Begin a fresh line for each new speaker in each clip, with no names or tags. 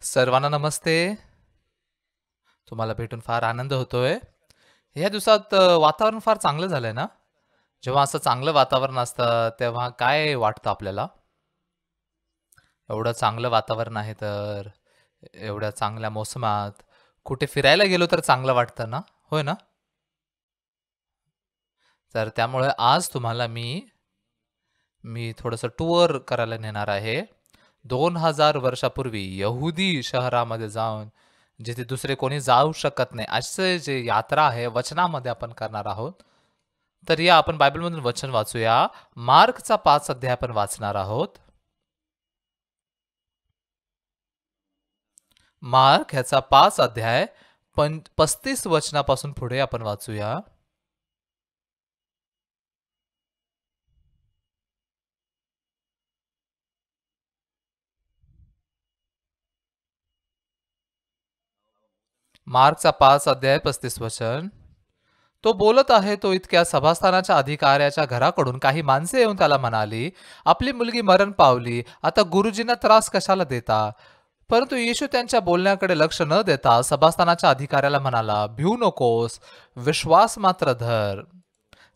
सर्वांना नमस्ते. तुम्हाला भेटून फार आनंद होतोय. ह्या दिवसात वातावरण फार चांगलं झालंय ना? जेव्हा असं चांगलं वातावरण असतं, तेव्हा काय वाटतं आपल्याला? एवढं चांगलं वातावरण आहे तर, एवढ्या चांगल्या मोसमात कुठे फिरायला गेलो तर चांगलं वाटतं ना? होय ना? तर त्यामुळे आज तुम्हाला मी थोडंसं टूर करायला नेणार आहे. 2000 वर्षापूर्वी यहुदी शहरामध्ये जाऊन, जिथे दुसरे कोणी जाऊ शकत नाही, असे जे यात्रा आहे वचनामध्ये आपण करणार आहोत. तर या आपण बायबलमधून वचन वाचूया. मार्कचा 5 अध्याय आपण वाचणार आहोत. मार्क ह्याचा 5 अध्याय 35 वचनापासून पुढे आपण वाचूया. मार्कचा 5 अध्याय 35 वचन. तो बोलत आहे तो इतक्या सभास्थानाच्या अधिकाऱ्याच्या घराकडून काही माणसे येऊन त्याला म्हणाली, आपली मुलगी मरण पावली, आता गुरुजींना त्रास कशाला देता? परंतु येशू त्यांच्या बोलण्याकडे लक्ष न देता सभास्थानाच्या अधिकाऱ्याला म्हणाला, भिवू नकोस, विश्वास मात्र धर.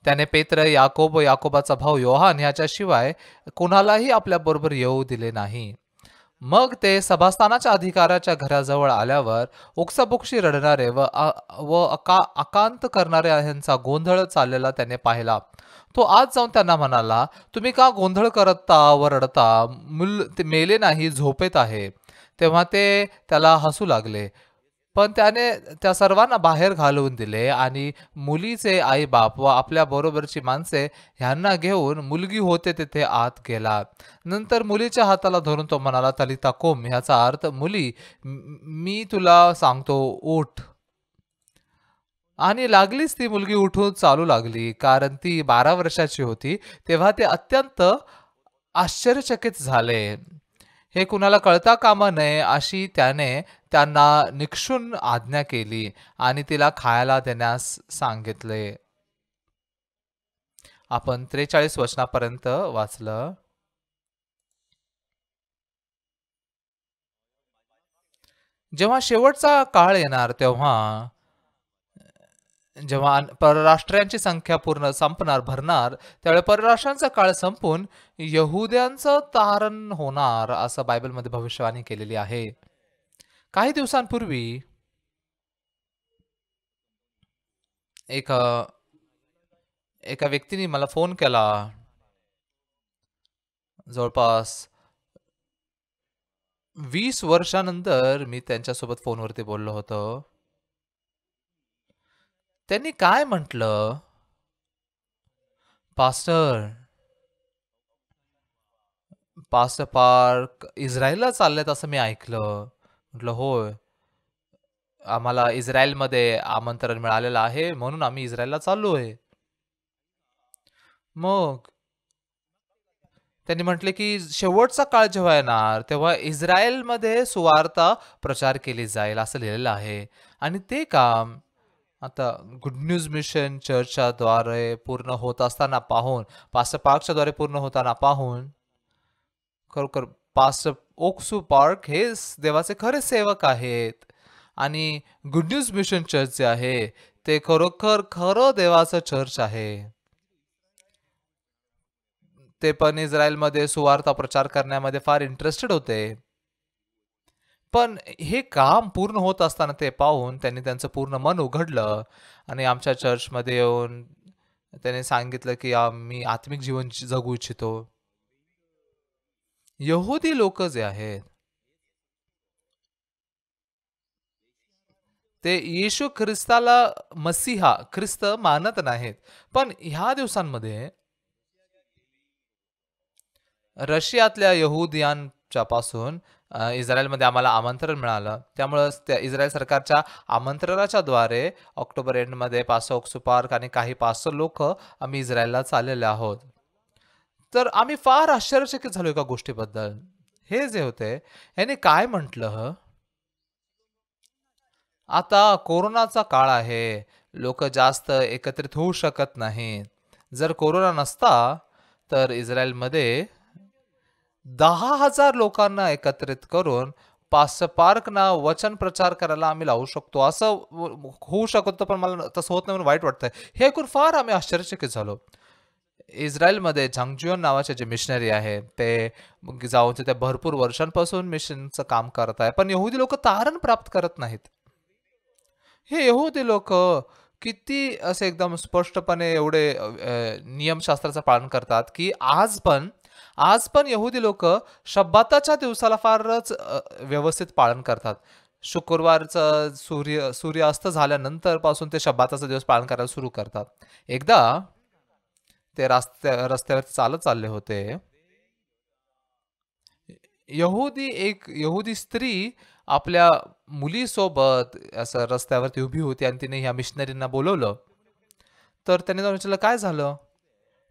त्याने पेत्र, याकोब व याकोबाचा भाऊ योहान ह्याच्याशिवाय कोणालाही आपल्याबरोबर येऊ दिले नाही. मग ते सभास्थानाच्या अधिकाऱ्याच्या घराजवळ आल्यावर ओक्साबोक्शी रडणारे व आकांत करणारे ह्यांचा गोंधळ चाललेला त्याने पाहिला. तो आज जाऊन त्यांना म्हणाला, तुम्ही का गोंधळ करता व रडता? मूल ते मेले नाही, झोपेत आहे. तेव्हा ते त्याला हसू लागले. पण त्याने त्या सर्वांना बाहेर घालवून दिले आणि मुलीचे आई बाप व आपल्या बरोबरची माणसे ह्यांना घेऊन मुलगी होते तिथे आत गेला. नंतर मुलीच्या हाताला धरून तो म्हणाला, तलिता कोम, ह्याचा अर्थ मुली, मी तुला सांगतो, उठ. आणि लागलीच ती मुलगी उठून चालू लागली, कारण ती 12 वर्षाची होती. तेव्हा ते अत्यंत आश्चर्यचकित झाले. हे कुणाला कळता कामा नये अशी त्याने त्यांना निक्षून आज्ञा केली आणि तिला खायला देण्यास सांगितले. आपण 43 वचनापर्यंत वाचलं. जेव्हा शेवटचा काळ येणार तेव्हा जेव्हा परराष्ट्रांची संख्या पूर्ण संपणार भरणार, त्यावेळी परराष्ट्रांचा काळ संपून यहुद्यांचं तारण होणार असं बायबलमध्ये भविष्यवाणी केलेली आहे. काही दिवसांपूर्वी एक एका व्यक्तीने मला फोन केला. जवळपास 20 वर्षानंतर मी त्यांच्यासोबत फोनवरती बोललो होतो. त्यांनी काय म्हटलं, पास्टर पास्टर पार्क इस्रायलला चाललेत असं मी ऐकलं. म्हटलं होय, आम्हाला इस्रायलमध्ये आमंत्रण मिळालेलं आहे म्हणून आम्ही इस्रायलला चाललोय. मग त्यांनी म्हटले की शेवटचा काळ जेव्हा येणार तेव्हा इस्रायलमध्ये सुवार्ता प्रचार केली जाईल असं लिहिलेलं आहे. आणि ते काम आता गुड न्यूज मिशन चर्चच्या द्वारे पूर्ण होत असताना पाहून, पास्टर पार्कच्या द्वारे पूर्ण होताना पाहून, खरोखर पास्टर ओक्सू पार्क हे देवाचे खरे सेवक आहेत. आणि गुड न्यूज मिशन चर्च जे आहे ते खरोखर खरं देवाचं चर्च आहे. ते पण इस्रायलमध्ये सुवार्ता प्रचार करण्यामध्ये फार इंटरेस्टेड होते. पण हे काम पूर्ण होत असताना ते पाहून त्यांनी त्यांचं पूर्ण मन उघडलं आणि आमच्या चर्चमध्ये येऊन त्याने सांगितलं की आम्ही आत्मिक जीवन जगू इच्छितो. यहुदी लोक जे आहेत ते येशू ख्रिस्ताला मसीहा ख्रिस्त मानत नाहीत. पण ह्या दिवसांमध्ये रशियातल्या यहुदियांच्या पासून इस्रायलमध्ये आम्हाला आमंत्रण मिळालं. त्यामुळं त्या इस्रायल सरकारच्या आमंत्रणाच्या द्वारे ऑक्टोबर एंडमध्ये पास्टर ओक्सू पार्क आणि काही पास्टर लोक आम्ही इस्रायलला चाललेले आहोत. तर आम्ही फार आश्चर्यचकित झालो एका गोष्टीबद्दल. हे जे होते यांनी काय म्हटलं, आता कोरोनाचा काळ आहे, लोक जास्त एकत्रित होऊ शकत नाहीत. जर कोरोना नसता तर इस्रायलमध्ये 10,000 लोकांना एकत्रित करून पार्कना वचन प्रचार करायला आम्ही लावू शकतो असं होऊ शकतं, पण मला तसं होत नाही म्हणून वाईट वाटतंय. हे ऐकून फार आम्ही आश्चर्यचकित झालो. इस्रायलमध्ये झांगजुयन नावाचे जे मिशनरी आहेत ते मग जाऊन तिथे भरपूर वर्षांपासून मिशनचं काम करत आहे, पण यहुदी लोक तारण प्राप्त करत नाहीत. हे यहुदी लोक किती असे एकदम स्पष्टपणे एवढे नियमशास्त्राचं पालन करतात की आज पण यहुदी लोक शब्बाताच्या दिवसाला फारच व्यवस्थित पालन करतात. शुक्रवारचं सूर्यास्त झाल्यानंतर पासून ते शब्बाताचा दिवस पालन करायला सुरू करतात. एकदा ते रस्त्यावर चालत चालले होते. एक यहुदी स्त्री आपल्या मुलीसोबत असं रस्त्यावरती उभी होती आणि तिने ह्या मिशनरींना बोलवलं. तर त्याने जाऊन विचारलं, काय झालं?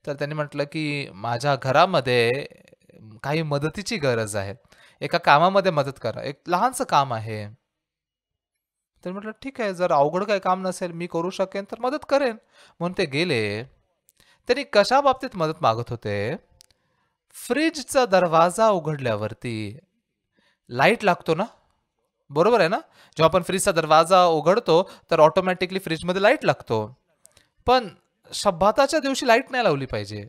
तर त्यांनी म्हटलं की माझ्या घरामध्ये काही मदतीची गरज आहे, एका कामामध्ये मदत करा, एक लहानसं काम आहे. तर म्हटलं ठीक आहे, जर अवघड काही काम नसेल, मी करू शकेन तर मदत करेन. म्हणून ते गेले. त्यांनी कशा बाबतीत मदत मागत होते? फ्रिजचा दरवाजा उघडल्यावरती लाईट लागतो ना, बरोबर आहे ना? जेव्हा आपण फ्रीजचा दरवाजा उघडतो तर ऑटोमॅटिकली फ्रीजमध्ये लाईट लागतो. पण शब्बाताच्या दिवशी लाईट नाही लावली पाहिजे.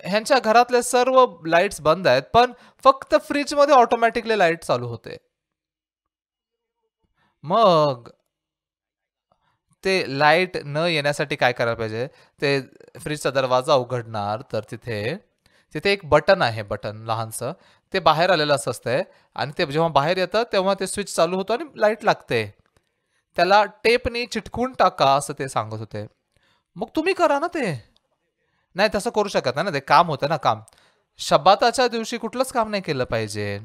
ह्यांच्या घरातले सर्व लाईट्स बंद आहेत, पण फक्त फ्रीजमध्ये ऑटोमॅटिकली लाईट चालू होते. मग ते लाईट न येण्यासाठी काय करायला पाहिजे? ते फ्रीजचा दरवाजा उघडणार तर तिथे तिथे एक बटन आहे, बटन लहानसं. ते बाहेर आलेलं असतंय आणि ते जेव्हा बाहेर येतं तेव्हा ते स्विच चालू होतं आणि लाईट लागते. त्याला टेपनी चिटकून टाका असं ते सांगत होते. मग तुम्ही करा ना ते. नाही तसं करू शकत नाही ना, ते काम होतं ना काम. शब्बाताच्या दिवशी कुठलंच काम नाही केलं पाहिजे.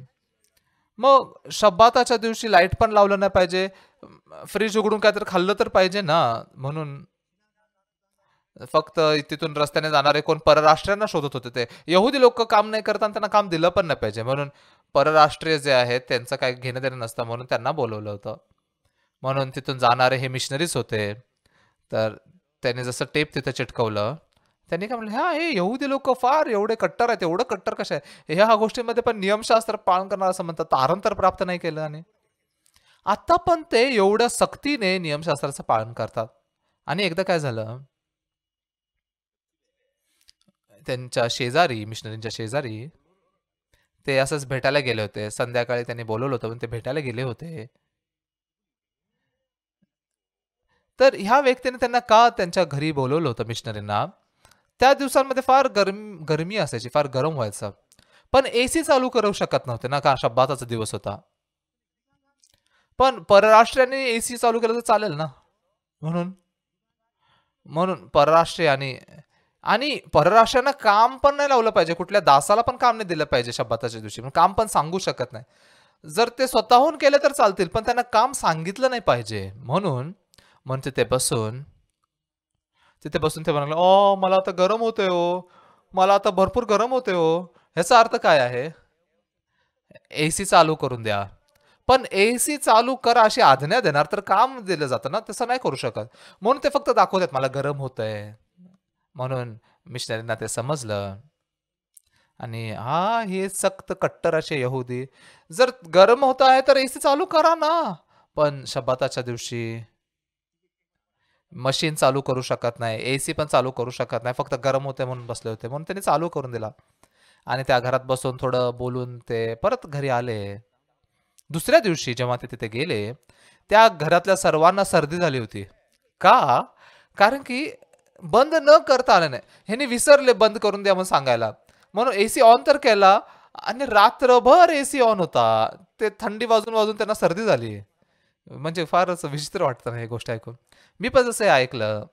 मग शब्बाताच्या दिवशी लाईट पण लावलं नाही पाहिजे. फ्रीज उघडून काहीतरी खाल्लं तर पाहिजे ना. म्हणून फक्त तिथून रस्त्याने जाणारे कोण परराष्ट्रीयांना शोधत होते ते. यहुदी लोक काम नाही करतात, त्यांना काम दिलं पण नाही पाहिजे. म्हणून परराष्ट्रीय जे आहेत त्यांचं काही घेणं देणं नसतं, म्हणून त्यांना बोलवलं होतं. म्हणून तिथून जाणारे हे मिशनरीज होते. तर त्यांनी जसं टेप तिथं चिटकवलं, त्यांनी काय म्हणलं, हा हे यहुदी लोक फार एवढे कट्टर आहेत. एवढं कट्टर कशा आहे? ह्या गोष्टींमध्ये पण नियमशास्त्र पालन करणार असं म्हणतात, तारण तर प्राप्त नाही केलं. आणि आता पण ते एवढ्या सक्तीने नियमशास्त्राचं पालन करतात. आणि एकदा काय झालं, त्यांच्या शेजारी, मिशनरींच्या शेजारी ते असंच भेटायला गेले होते. संध्याकाळी त्यांनी बोलवलं होतं, पण ते भेटायला गेले होते. तर ह्या व्यक्तीने त्यांना का त्यांच्या घरी बोलवलं होतं मिशनरींना? त्या दिवसांमध्ये फार गरमी असायची, फार गरम व्हायचं. पण एसी चालू करू शकत नव्हते ना, का शब्बाताचा दिवस होता. पण परराष्ट्रीयांनी एसी चालू केलं तर चालेल ना. म्हणून म्हणून परराष्ट्रीय आणि आणि परराष्ट्रांना काम पण नाही लावलं पाहिजे. कुठल्या दासाला पण काम नाही दिलं पाहिजे शब्बाताच्या दिवशी. पण काम पण सांगू शकत नाही. जर ते स्वतःहून केले तर चालतील, पण त्यांना काम सांगितलं नाही पाहिजे. म्हणून म्हणून तिथे बसून ते म्हणाले, मला आता गरम होतंय हो. मला आता भरपूर गरम होतंय हो. ह्याचा अर्थ काय आहे? एसी चालू करून द्या. पण एसी चालू करा अशी आज्ञा देणार तर काम दिलं जातं ना, तसं नाही करू शकत. म्हणून ते फक्त दाखवतात मला गरम होतंय. म्हणून मिशनरींना ते समजलं. आणि हे सक्त कट्टर असे यहुदी. जर गरम होत आहे तर एसी चालू करा ना. पण शब्बाताच्या दिवशी मशीन चालू करू शकत नाही, एसी पण चालू करू शकत नाही. फक्त गरम होते म्हणून बसले होते. म्हणून त्यांनी चालू करून दिला. आणि त्या घरात बसून थोडं बोलून ते परत घरी आले. दुसऱ्या दिवशी जेव्हा ते तिथे गेले, त्या घरातल्या सर्वांना सर्दी झाली होती. का? कारण की बंद न करता आलं नाही. ह्यांनी विसरले बंद करून द्या म्हणून सांगायला. म्हणून एसी ऑन तर केला आणि रात्रभर एसी ऑन होता. ते थंडी वाजून वाजून त्यांना सर्दी झाली. म्हणजे फारच विचित्र वाटतं ना हे गोष्ट ऐकून. मी पण जसं हे ऐकलं,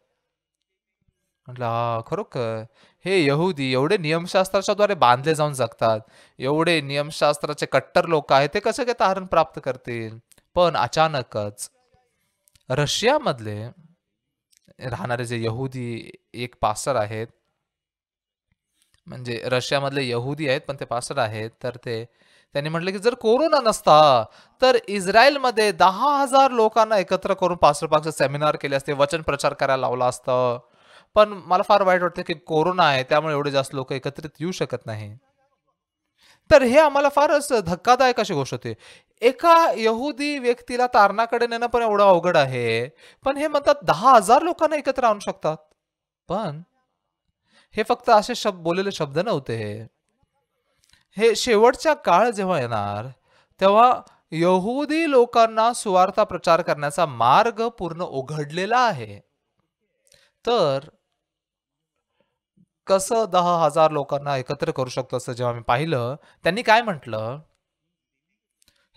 म्हटलं खरोखर हे यहुदी एवढे नियमशास्त्राच्या द्वारे बांधले जाऊन जगतात. एवढे नियमशास्त्राचे कट्टर लोक आहेत, ते कसं काय तारण प्राप्त करतील? पण अचानकच रशियामधले राहणारे जे यहुदी एक पास्टर आहेत, म्हणजे रशियामधले यहुदी आहेत पण ते पास्टर आहेत. तर त्यांनी म्हटलं की जर कोरोना नसता तर इस्रायलमध्ये 10,000 लोकांना एकत्र करून पास्टर सेमिनार केले असते, वचन प्रचार करायला लावला असतं. पण मला फार वाईट वाटतं की कोरोना आहे त्यामुळे एवढे जास्त लोक एकत्रित येऊ शकत नाही. तर हे आम्हाला फारच धक्कादायक अशी गोष्ट होती. एका यहुदी व्यक्तीला तारणाकडे नेणं पण एवढं अवघड आहे. पण हे म्हणतात 10,000 लोकांना एकत्र आणू शकतात. पण हे फक्त असे बोललेले शब्द नव्हते हे. हे शेवटचा काळ जेव्हा येणार, तेव्हा यहुदी लोकांना सुवार्ता प्रचार करण्याचा मार्ग पूर्ण उघडलेला आहे. तर कसं 10,000 लोकांना एकत्र करू शकतो असं जेव्हा मी पाहिलं, त्यांनी काय म्हटलं,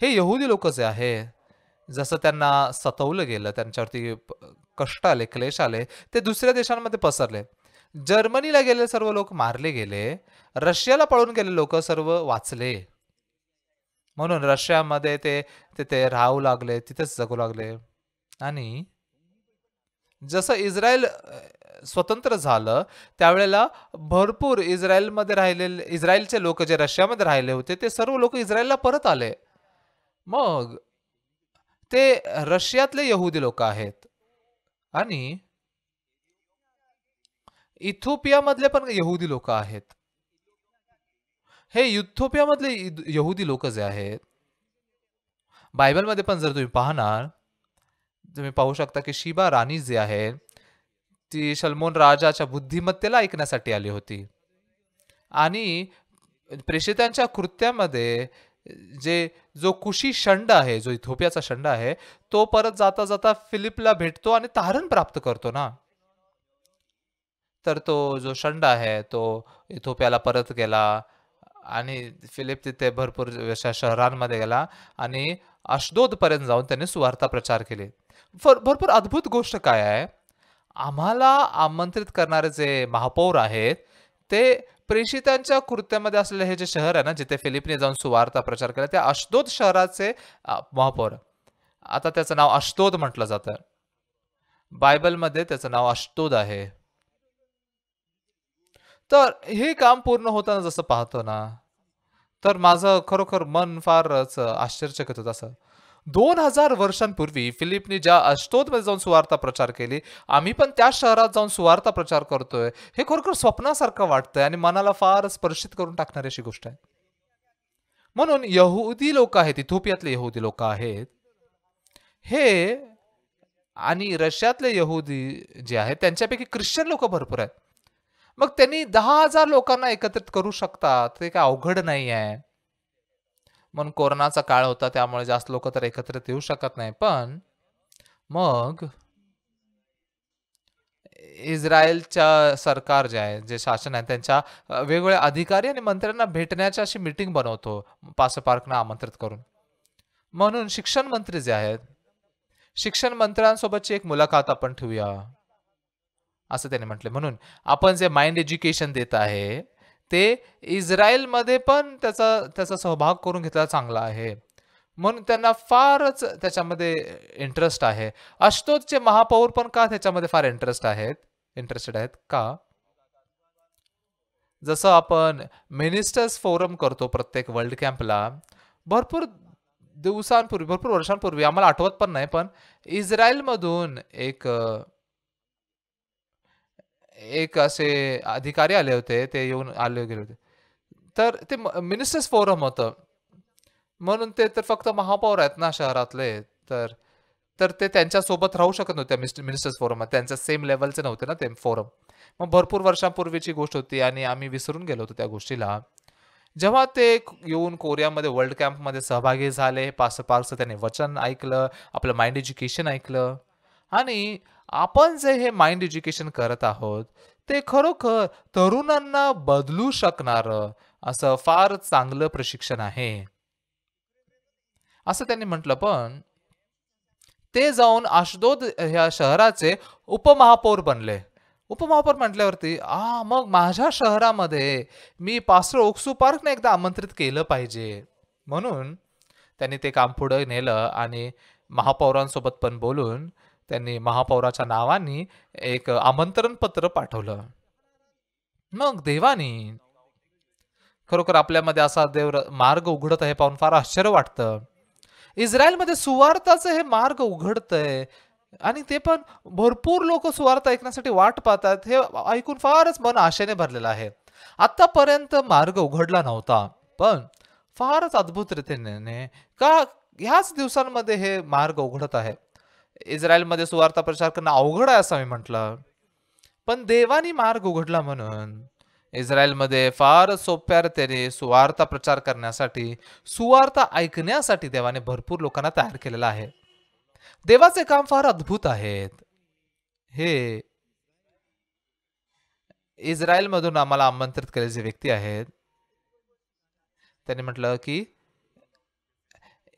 हे यहुदी लोक जे आहे, जसं त्यांना सतवलं गेलं, त्यांच्यावरती कष्ट आले, क्लेश आले, ते दुसऱ्या देशांमध्ये पसरले. जर्मनीला गेलेले सर्व लोक मारले गेले. रशियाला पळून गेलेले लोक सर्व वाचले. म्हणून रशियामध्ये ते तिथे राहू लागले, तिथेच जगू लागले. आणि जसं इस्रायल स्वतंत्र झालं, त्यावेळेला भरपूर इस्रायलमध्ये राहिलेले इस्रायलचे लोक जे रशियामध्ये राहिले होते, ते सर्व लोक इस्रायलला परत आले. मग ते रशियातले यहुदी लोक आहेत आणि इथिओपियामधले पण यहुदी लोक आहेत. हे इथिओपियामधले यहुदी लोक जे आहेत, बायबलमध्ये पण जर तुम्ही पाहणार, तुम्ही पाहू शकता की शिबा राणी जी आहे, ती सलमोन राजाच्या बुद्धिमत्तेला ऐकण्यासाठी आली होती. आणि प्रेषितांच्या कृत्यामध्ये जे जो कुशी शंड आहे, जो इथिओपियाचा शंड आहे, तो परत जाता जाता फिलिपला भेटतो आणि तारण प्राप्त करतो ना. तर तो जो शंड आहे, तो इथिओपियाला परत गेला आणि फिलिप तिथे भरपूर अशा शहरांमध्ये गेला आणि अशदोद पर्यंत जाऊन त्याने सुवार्ता प्रचार केले. भरपूर अद्भुत गोष्ट काय आहे, आम्हाला आमंत्रित करणारे जे महापौर आहेत, ते प्रेषितांच्या कृत्यामध्ये असलेले हे जे शहर आहे ना, जिथे फिलिपने जाऊन सुवार्ता प्रचार केला, त्या अशदोद शहराचे महापौर. आता त्याचं नाव अशदोद म्हटलं जातं. बायबलमध्ये त्याचं नाव अशदोद आहे. तर हे काम पूर्ण होताना जसं पाहतो ना, तर माझं खरोखर मन फारच आश्चर्यचकित होतं असं. 2000 वर्षांपूर्वी फिलिपनी ज्या अष्टोदमध्ये जाऊन सुवार्ता प्रचार केली, आम्ही पण त्या शहरात जाऊन सुवार्ता प्रचार करतोय. हे खरोखर स्वप्नासारखं वाटतंय आणि मनाला फार स्पर्शित करून टाकणारी अशी गोष्ट आहे. म्हणून यहुदी लोक आहेत, इथिओपियातले यहुदी लोक आहेत, हे आणि रशियातले यहुदी जे आहेत, त्यांच्यापैकी ख्रिश्चन लोक भरपूर आहेत. मग त्यांनी 10,000 लोकांना एकत्रित करू शकतात, ते काय अवघड नाही आहे. म्हणून कोरोनाचा काळ होता, त्यामुळे जास्त लोक तर एकत्रित येऊ शकत नाही. पण मग इस्रायलच्या सरकार जे आहे, जे शासन आहे, त्यांच्या वेगवेगळ्या अधिकारी आणि मंत्र्यांना भेटण्याची अशी मीटिंग बनवतो, पास्टर पार्कना आमंत्रित करून. म्हणून शिक्षण मंत्री जे आहेत, शिक्षण मंत्र्यांसोबतची एक मुलाखत आपण ठेवूया, असं त्याने म्हटले. म्हणून आपण जे माइंड एज्युकेशन देत आहे, ते इस्रायलमध्ये पण त्याचा त्याचा सहभाग करून घेतला चांगला आहे. म्हणून त्यांना फारच त्याच्यामध्ये इंटरेस्ट आहे. अशदोदचे महापौर पण का त्याच्यामध्ये फार इंटरेस्टेड आहेत का? जसं आपण मिनिस्टर्स फोरम करतो प्रत्येक वर्ल्ड कॅम्पला, भरपूर दिवसांपूर्वी, भरपूर वर्षांपूर्वी, आम्हाला आठवत पण नाही, पण इस्रायलमधून एक असे अधिकारी आले होते, ते येऊन गेले होते. तर ते मिनिस्टर्स फोरम होतं. म्हणून ते तर फक्त महापौर आहेत ना शहरातले, तर तर ते त्यांच्यासोबत राहू शकत नव्हते मिनिस्टर्स फोरममध्ये. त्यांच्या सेम लेव्हलचे नव्हते ना ते फोरम. मग भरपूर वर्षांपूर्वीची गोष्ट होती आणि आम्ही विसरून गेलो होतो त्या गोष्टीला. जेव्हा ते येऊन कोरियामध्ये वर्ल्ड कॅम्पमध्ये सहभागी झाले, पार्कचं त्याने वचन ऐकलं, आपलं माइंड एज्युकेशन ऐकलं आणि आपण जे हे माइंड एज्युकेशन करत आहोत, ते खरोखर तरुणांना बदलू शकणारं असं फार चांगलं प्रशिक्षण आहे, असं त्यांनी म्हटलं. पण ते जाऊन अशदोद ह्या शहराचे उपमहापौर बनले. उपमहापौर म्हटल्यावरती मग माझ्या शहरामध्ये मी पास्टर ओक्सू पार्कने एकदा आमंत्रित केलं पाहिजे. म्हणून त्यांनी ते काम पुढे नेलं आणि महापौरांसोबत पण बोलून त्यांनी महापौराच्या नावाने एक आमंत्रण पत्र पाठवलं. मग देवानी खरोखर आपल्यामध्ये असा मार्ग उघडत आहे पाहून फार आश्चर्य वाटतं. इस्रायलमध्ये सुवार्ताचं हे मार्ग उघडतंय आणि ते पण भरपूर लोक सुवार्थ ऐकण्यासाठी वाट पाहतात. हे ऐकून फारच मन आशेने भरलेलं आहे. आतापर्यंत मार्ग उघडला नव्हता, पण फारच अद्भुत रीतीने का ह्याच दिवसांमध्ये हे मार्ग उघडत आहे. इस्रायलमध्ये सुवार्ता प्रचार करणं अवघड आहे असं मी म्हटलं. पण देवानी मार्ग उघडला म्हणून इस्रायलमध्ये फार सोप्या रीतीने सुवार्ता प्रचार करण्यासाठी, सुवार्ता ऐकण्यासाठी देवाने भरपूर लोकांना तयार केलेलं आहे. देवाचे काम फार अद्भुत आहेत. हे इस्रायलमधून आम्हाला आमंत्रित केलेले जे व्यक्ती आहेत, त्यांनी म्हटलं की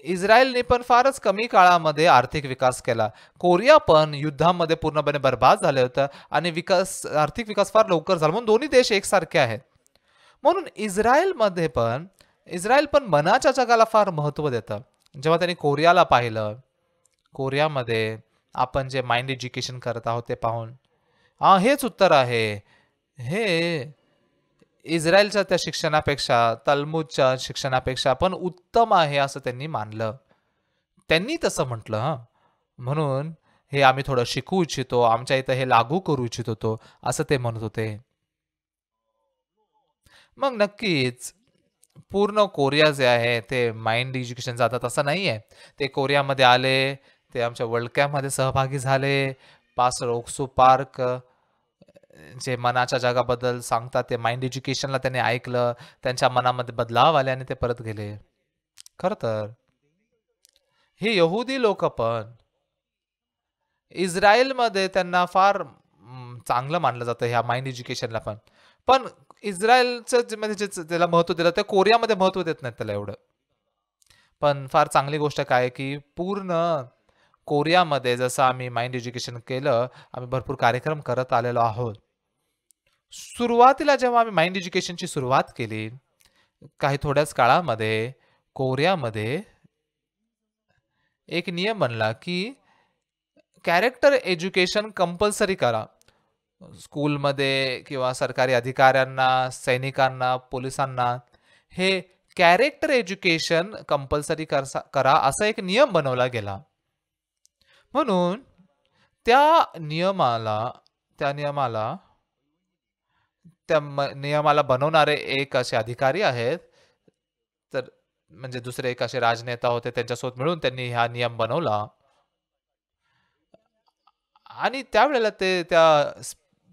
इस्रायलने पण फारच कमी काळामध्ये आर्थिक विकास केला. कोरिया पण युद्धामध्ये पूर्णपणे बरबाद झालं होतं आणि आर्थिक विकास फार लवकर झाला. म्हणून दोन्ही देश एकसारखे आहेत. म्हणून इस्रायल पण मनाच्या जगाला फार महत्त्व देतं. जेव्हा त्यांनी कोरियाला पाहिलं, कोरियामध्ये आपण जे माइंड एज्युकेशन करत आहोत ते पाहून, हेच उत्तर आहे. हे इस्रायलच्या त्या शिक्षणापेक्षा, तल्मूदच्या शिक्षणापेक्षा पण उत्तम आहे असं त्यांनी मानलं. त्यांनी तसं म्हटलं हं. म्हणून हे आम्ही थोडं शिकू इच्छितो, आमच्या इथं हे लागू करू इच्छित होतो, असं ते म्हणत होते. मग नक्कीच पूर्ण कोरिया जे आहे ते माइंड एज्युकेशन जातात असं नाहीये. ते कोरियामध्ये आले, ते आमच्या वर्ल्ड कॅम्पमध्ये सहभागी झाले. पास्टर ओक्सू पार्क जे मनाच्या जगाबद्दल सांगतात ते माइंड एज्युकेशनला त्यांनी ऐकलं. त्यांच्या मनामध्ये बदलाव आले आणि ते परत गेले. खरं तर हे यहुदी लोक पण इस्रायलमध्ये त्यांना फार चांगलं मानलं जातं ह्या माइंड एज्युकेशनला पण. पण इस्रायलचं म्हणजे जे त्याला महत्त्व दिलं ते कोरियामध्ये महत्त्व देत नाहीत त्याला एवढं. पण फार चांगली गोष्ट काय आहे, की पूर्ण कोरियामध्ये जसं आम्ही माइंड एज्युकेशन केलं, आम्ही भरपूर कार्यक्रम करत आलेलो आहोत. सुरुवातीला जेव्हा आम्ही माइंड एज्युकेशनची सुरुवात केली, काही थोड्याच काळामध्ये कोरियामध्ये एक नियम बनला, की कॅरेक्टर एज्युकेशन कंपल्सरी करा. स्कूलमध्ये किंवा सरकारी अधिकाऱ्यांना, सैनिकांना, पोलिसांना हे कॅरेक्टर एज्युकेशन कंपल्सरी करा असा एक नियम बनवला गेला. म्हणून त्या नियमाला त्या नियमाला नियमाला बनवणारे एक असे अधिकारी आहेत. तर म्हणजे दुसरे एक असे राजनेता होते त्यांच्यासोबत मिळून त्यांनी हा नियम बनवला. आणि त्यावेळेला ते त्या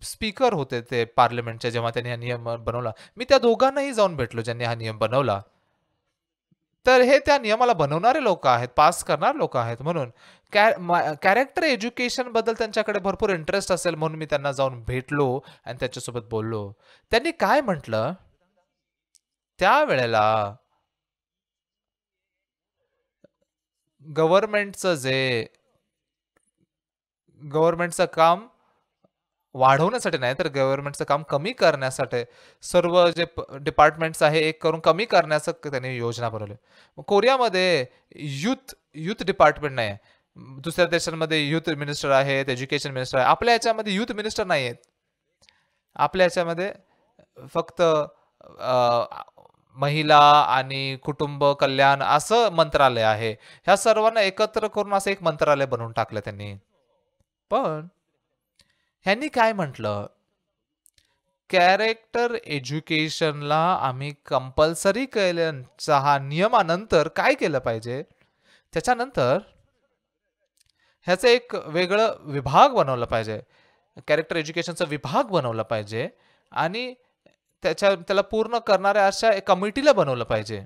स्पीकर होते ते पार्लमेंटचे जेव्हा त्यांनी हा नियम बनवला. मी त्या दोघांनाही जाऊन भेटलो ज्यांनी हा नियम बनवला. तर हे त्या नियमाला बनवणारे लोक आहेत, पास करणारे लोक आहेत. म्हणून कॅरेक्टर एज्युकेशन बद्दल त्यांच्याकडे भरपूर इंटरेस्ट असेल म्हणून मी त्यांना जाऊन भेटलो आणि त्यांच्यासोबत बोललो. त्यांनी काय म्हटलं, त्यावेळेला गव्हर्नमेंटचं गव्हर्नमेंटचं काम वाढवण्यासाठी नाही, तर गव्हर्नमेंटचं काम कमी करण्यासाठी सर्व जे डिपार्टमेंट्स आहे, एक करून कमी करण्याचं त्यांनी योजना बनवली. कोरियामध्ये युथ डिपार्टमेंट नाही आहे. दुसऱ्या देशांमध्ये युथ मिनिस्टर आहेत, एज्युकेशन मिनिस्टर आहे. आपल्या ह्याच्यामध्ये युथ मिनिस्टर नाही आहेत. आपल्या ह्याच्यामध्ये फक्त महिला आणि कुटुंब कल्याण असं मंत्रालय आहे. ह्या सर्वांना एकत्र करून असं एक मंत्रालय बनवून टाकलं त्यांनी. पण ह्यांनी काय म्हटलं, कॅरेक्टर एज्युकेशनला आम्ही कंपल्सरी केल्याचा हा नियमानंतर काय केलं पाहिजे, त्याच्यानंतर ह्याचं एक वेगळं विभाग बनवलं पाहिजे. कॅरेक्टर एज्युकेशनचा विभाग बनवला पाहिजे आणि त्याला पूर्ण करणाऱ्या अशा एक कमिटीला बनवलं पाहिजे.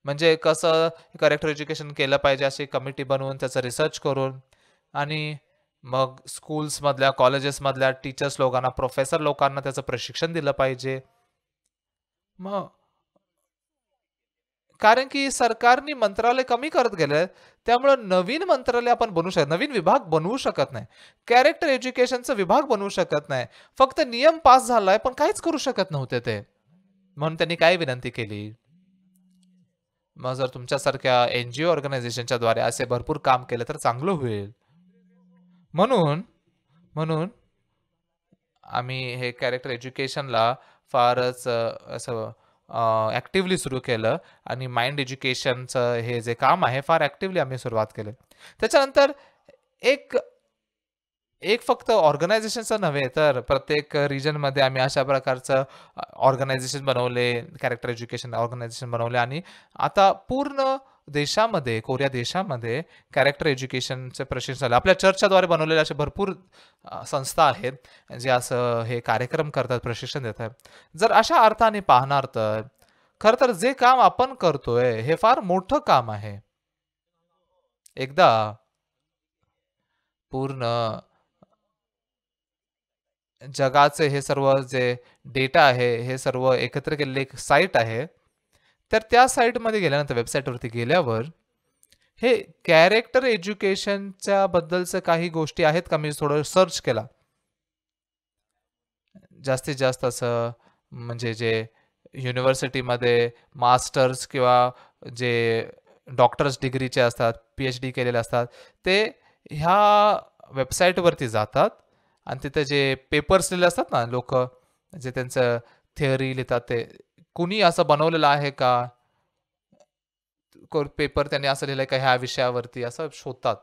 म्हणजे कसं कॅरेक्टर एज्युकेशन केलं पाहिजे अशी कमिटी बनवून त्याचा रिसर्च करून आणि मग स्कूल्समधल्या, कॉलेजेसमधल्या टीचर्स लोकांना, प्रोफेसर लोकांना त्याचं प्रशिक्षण दिलं पाहिजे. मग कारण की सरकारने मंत्रालय कमी करत गेले, त्यामुळं नवीन मंत्रालय आपण बनवू शकत, नवीन विभाग बनवू शकत नाही. कॅरेक्टर एज्युकेशनचा विभाग बनवू शकत नाही. फक्त नियम पास झालाय, पण काहीच करू शकत नव्हते ते. म्हणून त्यांनी काय विनंती केली, मग जर तुमच्यासारख्या NGO ऑर्गनायझेशनच्या द्वारे असे भरपूर काम केलं तर चांगलं होईल. म्हणून म्हणून आम्ही हे कॅरेक्टर एज्युकेशनला फारच असं ॲक्टिव्हली सुरू केलं आणि माइंड एज्युकेशनचं हे जे काम आहे फार ॲक्टिव्हली आम्ही सुरुवात केलं. त्याच्यानंतर एक एक फक्त ऑर्गनायझेशनचं नव्हे, तर प्रत्येक रिजनमध्ये आम्ही अशा प्रकारचं ऑर्गनायझेशन बनवले, कॅरेक्टर एज्युकेशन ऑर्गनायझेशन बनवले आणि आता पूर्ण देशामध्ये, कोरिया देशामध्ये कॅरेक्टर एज्युकेशनचे प्रशिक्षण झाले. आपल्या चर्चच्याद्वारे बनवलेले असे भरपूर संस्था आहेत, जे असं हे कार्यक्रम करतात, प्रशिक्षण देतात. जर अशा अर्थाने पाहणार तर खरं तर जे काम आपण करतोय, हे फार मोठं काम आहे. एकदा पूर्ण जगाचे हे सर्व जे डेटा आहे, हे सर्व एकत्र केलेले एक साईट आहे. तर त्या साईटमध्ये गेल्यानंतर वेबसाईटवरती गेल्यावर हे कॅरेक्टर एज्युकेशनच्या बद्दलचं काही गोष्टी आहेत का? मी थोडं सर्च केला. जास्तीत जास्त असं म्हणजे जे युनिव्हर्सिटीमध्ये मास्टर्स किंवा जे डॉक्टर्स डिग्रीचे असतात, पी-एच-डी केलेले असतात, ते ह्या वेबसाईटवरती जातात आणि तिथे जे पेपर्स लिहिले असतात ना, लोकं जे त्यांचं थिअरी लिहितात ते, कुणी असं बनवलेलं आहे का? पेपर त्यांनी असं लिहिलंय का ह्या विषयावरती असं शोधतात.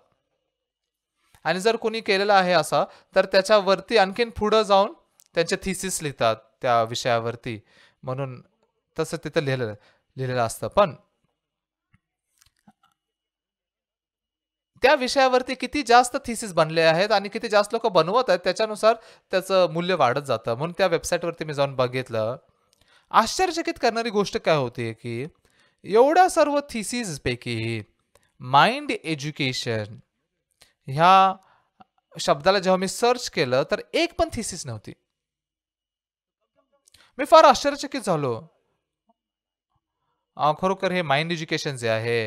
आणि जर कोणी केलेला आहे असा, तर त्याच्यावरती आणखीन पुढं जाऊन त्यांचे थिसिस लिहितात त्या विषयावरती. म्हणून तसं तिथं लिहिलेलं लिहिलेलं असतं. पण त्या विषयावरती किती जास्त थिसिस बनले आहेत आणि किती जास्त लोकं बनवत आहेत, त्याच्यानुसार त्याचं मूल्य वाढत जातं. म्हणून त्या वेबसाईटवरती मी जाऊन बघितलं. आश्चर्यचकित करणारी गोष्ट काय होती, की एवढ्या सर्व थिसीसपैकी माइंड एज्युकेशन ह्या शब्दाला जेव्हा मी सर्च केलं, तर एक पण थिसिस नव्हती. मी फार आश्चर्यचकित झालो. खरोखर हे माइंड एज्युकेशन जे आहे,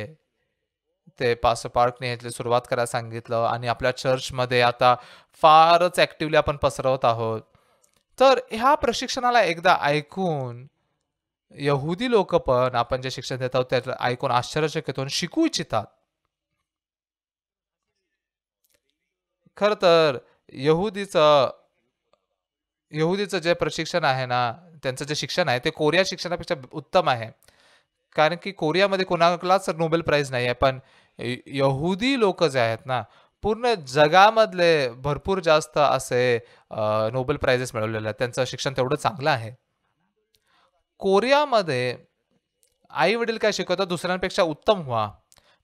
ते पास्टर पार्कने ह्याची सुरुवात करायला सांगितलं आणि आपल्या चर्चमध्ये आता फारच ॲक्टिव्हली आपण पसरवत आहोत. तर ह्या प्रशिक्षणाला एकदा ऐकून यहुदी लोकं पण आपण जे शिक्षण देत आहोत, त्याला ऐकून आश्चर्यचकित होऊन शिकू इच्छितात. खरं तर यहुदीचं यहुदीचं जे प्रशिक्षण आहे ना, त्यांचं जे शिक्षण आहे, ते कोरिया शिक्षणापेक्षा उत्तम आहे. कारण की कोरियामध्ये कोणालाच नोबेल प्राइज नाही आहे. पण यहुदी लोकं जे आहेत ना, पूर्ण जगामधले भरपूर जास्त असे नोबेल प्राइजेस मिळवलेले आहेत. त्यांचं शिक्षण तेवढं चांगलं आहे. कोरियामध्ये आई-वडील काय शिकवतात, दुसऱ्यांपेक्षा उत्तम व्हा.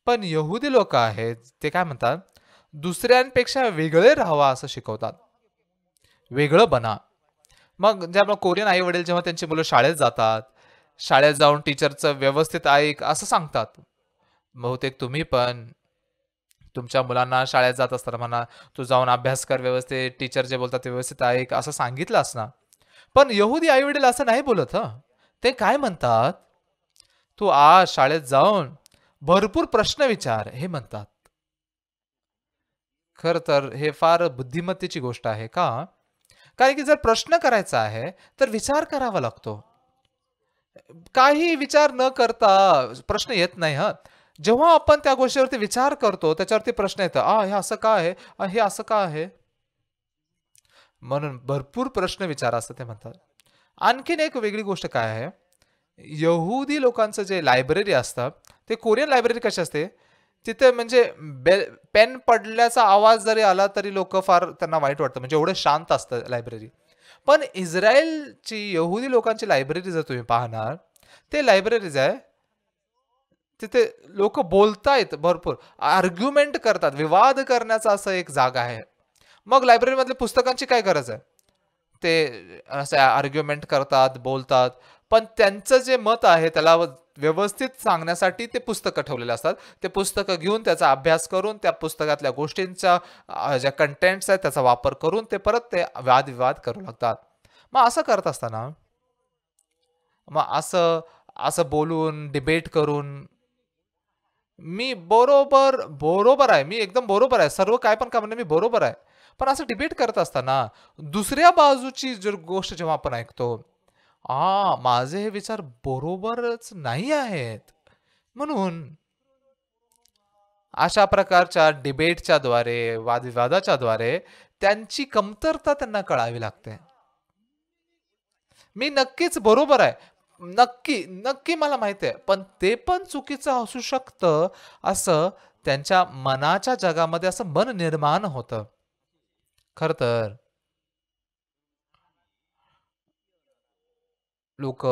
पण यहुदी लोकं आहेत, ते काय म्हणतात, दुसऱ्यांपेक्षा वेगळे राहावा असं शिकवतात. वेगळं बना. मग ज्यामुळे कोरियन आई-वडील जेव्हा त्यांची मुलं शाळेत जातात, शाळेत जाऊन टीचरचं व्यवस्थित ऐक असं सांगतात. बहुतेक तुम्ही पण तुमच्या मुलांना शाळेत जात असताना म्हणा, "तू जाऊन अभ्यास कर व्यवस्थित, टीचर जे बोलतात ते व्यवस्थित ऐक," असं सांगितलं असणार. पण यहुदी आई-वडील असं नाही बोलत हं. ते काय म्हणतात, "तू आज शाळेत जाऊन भरपूर प्रश्न विचार," हे म्हणतात. खरं तर हे फार बुद्धिमत्तेची गोष्ट आहे. का? कारण की जर प्रश्न करायचा आहे, तर विचार करावा लागतो. काही विचार न करता प्रश्न येत नाही हं. जेव्हा आपण त्या गोष्टीवरती विचार करतो, त्याच्यावरती प्रश्न येतो. हे असं का आहे? हे असं का आहे? म्हणून भरपूर प्रश्न विचारा असं ते म्हणतात. आणखीन एक वेगळी गोष्ट काय आहे? यहुदी लोकांचं जे लायब्ररी असतं, ते कोरियन लायब्ररी कशी असते? तिथे म्हणजे पेन पडल्याचा आवाज जरी आला तरी लोकं फार त्यांना वाईट वाटतं. म्हणजे एवढं शांत असतं लायब्ररी. पण इस्रायलची यहुदी लोकांची लायब्ररी जर तुम्ही पाहणार, ते लायब्ररीज आहे, तिथे लोकं बोलतायत भरपूर, आर्ग्युमेंट करतात, विवाद करण्याचा असं एक जागा आहे. मग लायब्ररीमधल्या पुस्तकांची काय गरज आहे? ते असं आर्ग्युमेंट करतात, बोलतात. पण त्यांचं जे मत आहे त्याला व्यवस्थित सांगण्यासाठी ते पुस्तकं ठेवलेले असतात. ते पुस्तकं घेऊन त्याचा अभ्यास करून त्या पुस्तकातल्या गोष्टींच्या ज्या कंटेंट्स आहेत त्याचा वापर करून ते परत ते वादविवाद करू लागतात. मग असं करत असताना मग असं असं बोलून, डिबेट करून मी बरोबर आहे. मी एकदम बरोबर आहे. सर्व काय पण का म्हणणं मी बरोबर आहे. पण असं डिबेट करत असताना दुसऱ्या बाजूची जर गोष्ट जेव्हा आपण ऐकतो, माझे हे विचार बरोबरच नाही आहेत. म्हणून अशा प्रकारच्या डिबेटच्या द्वारे, वादविवादाच्या द्वारे त्यांची कमतरता त्यांना कळावी लागते. मी नक्कीच बरोबर आहे. नक्की, नक्की मला माहिती आहे. पण ते पण चुकीचं असू शकतं, असं त्यांच्या मनाच्या जगामध्ये असं मन निर्माण होतं. खर तर लोक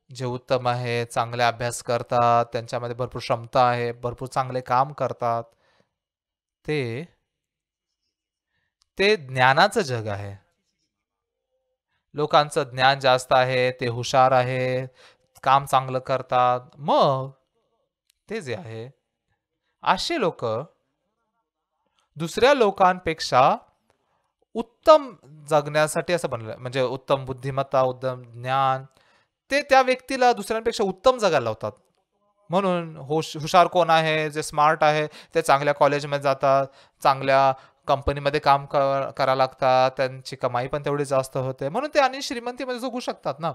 जे उत्तम आहे, चांगले अभ्यास करतात, त्यांच्यामध्ये भरपूर क्षमता आहे, भरपूर चांगले काम करतात, ते ते ज्ञानाचं जग आहे. लोकांचं ज्ञान जास्त आहे, ते हुशार आहे, काम चांगलं करतात. मग ते जे आहे, अशी लोकं दुसऱ्या लोकांपेक्षा उत्तम जगण्यासाठी असं बनलं म्हणजे उत्तम बुद्धिमत्ता, उत्तम ज्ञान ते त्या व्यक्तीला दुसऱ्यांपेक्षा उत्तम जगायला लावतात. म्हणून हुशार कोण आहे, जे स्मार्ट आहे, ते चांगल्या कॉलेजमध्ये जातात, चांगल्या कंपनीमध्ये काम करावं लागतात, त्यांची कमाई पण तेवढी जास्त होते. म्हणून ते आणि श्रीमंतीमध्ये जगू शकतात ना.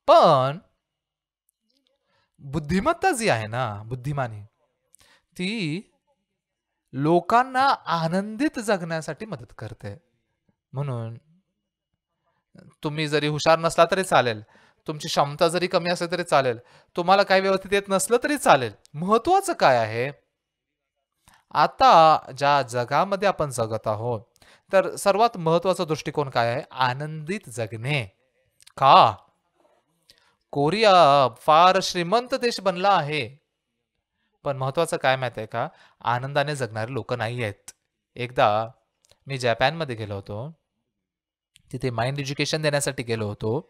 पण बुद्धिमत्ता जी आहे ना, बुद्धिमानी, ती लोकांना आनंदित जगण्यासाठी मदत करते. म्हणून तुम्ही जरी हुशार नसला तरी चालेल. तुमची क्षमता जरी कमी असली तरी चालेल. तुम्हाला काही व्यवस्थित येत नसलं तरी चालेल. महत्त्वाचं काय आहे, आता ज्या जगामध्ये आपण जगत आहोत, तर सर्वात महत्त्वाचा दृष्टिकोन काय आहे? आनंदित जगणे. का? कोरिया फार श्रीमंत देश बनला आहे. पण महत्त्वाचं काय माहिती आहे का? आनंदाने जगणारे लोकं नाही आहेत. एकदा मी जपानमध्ये गेलो होतो. तिथे माइंड एज्युकेशन देण्यासाठी गेलो होतो.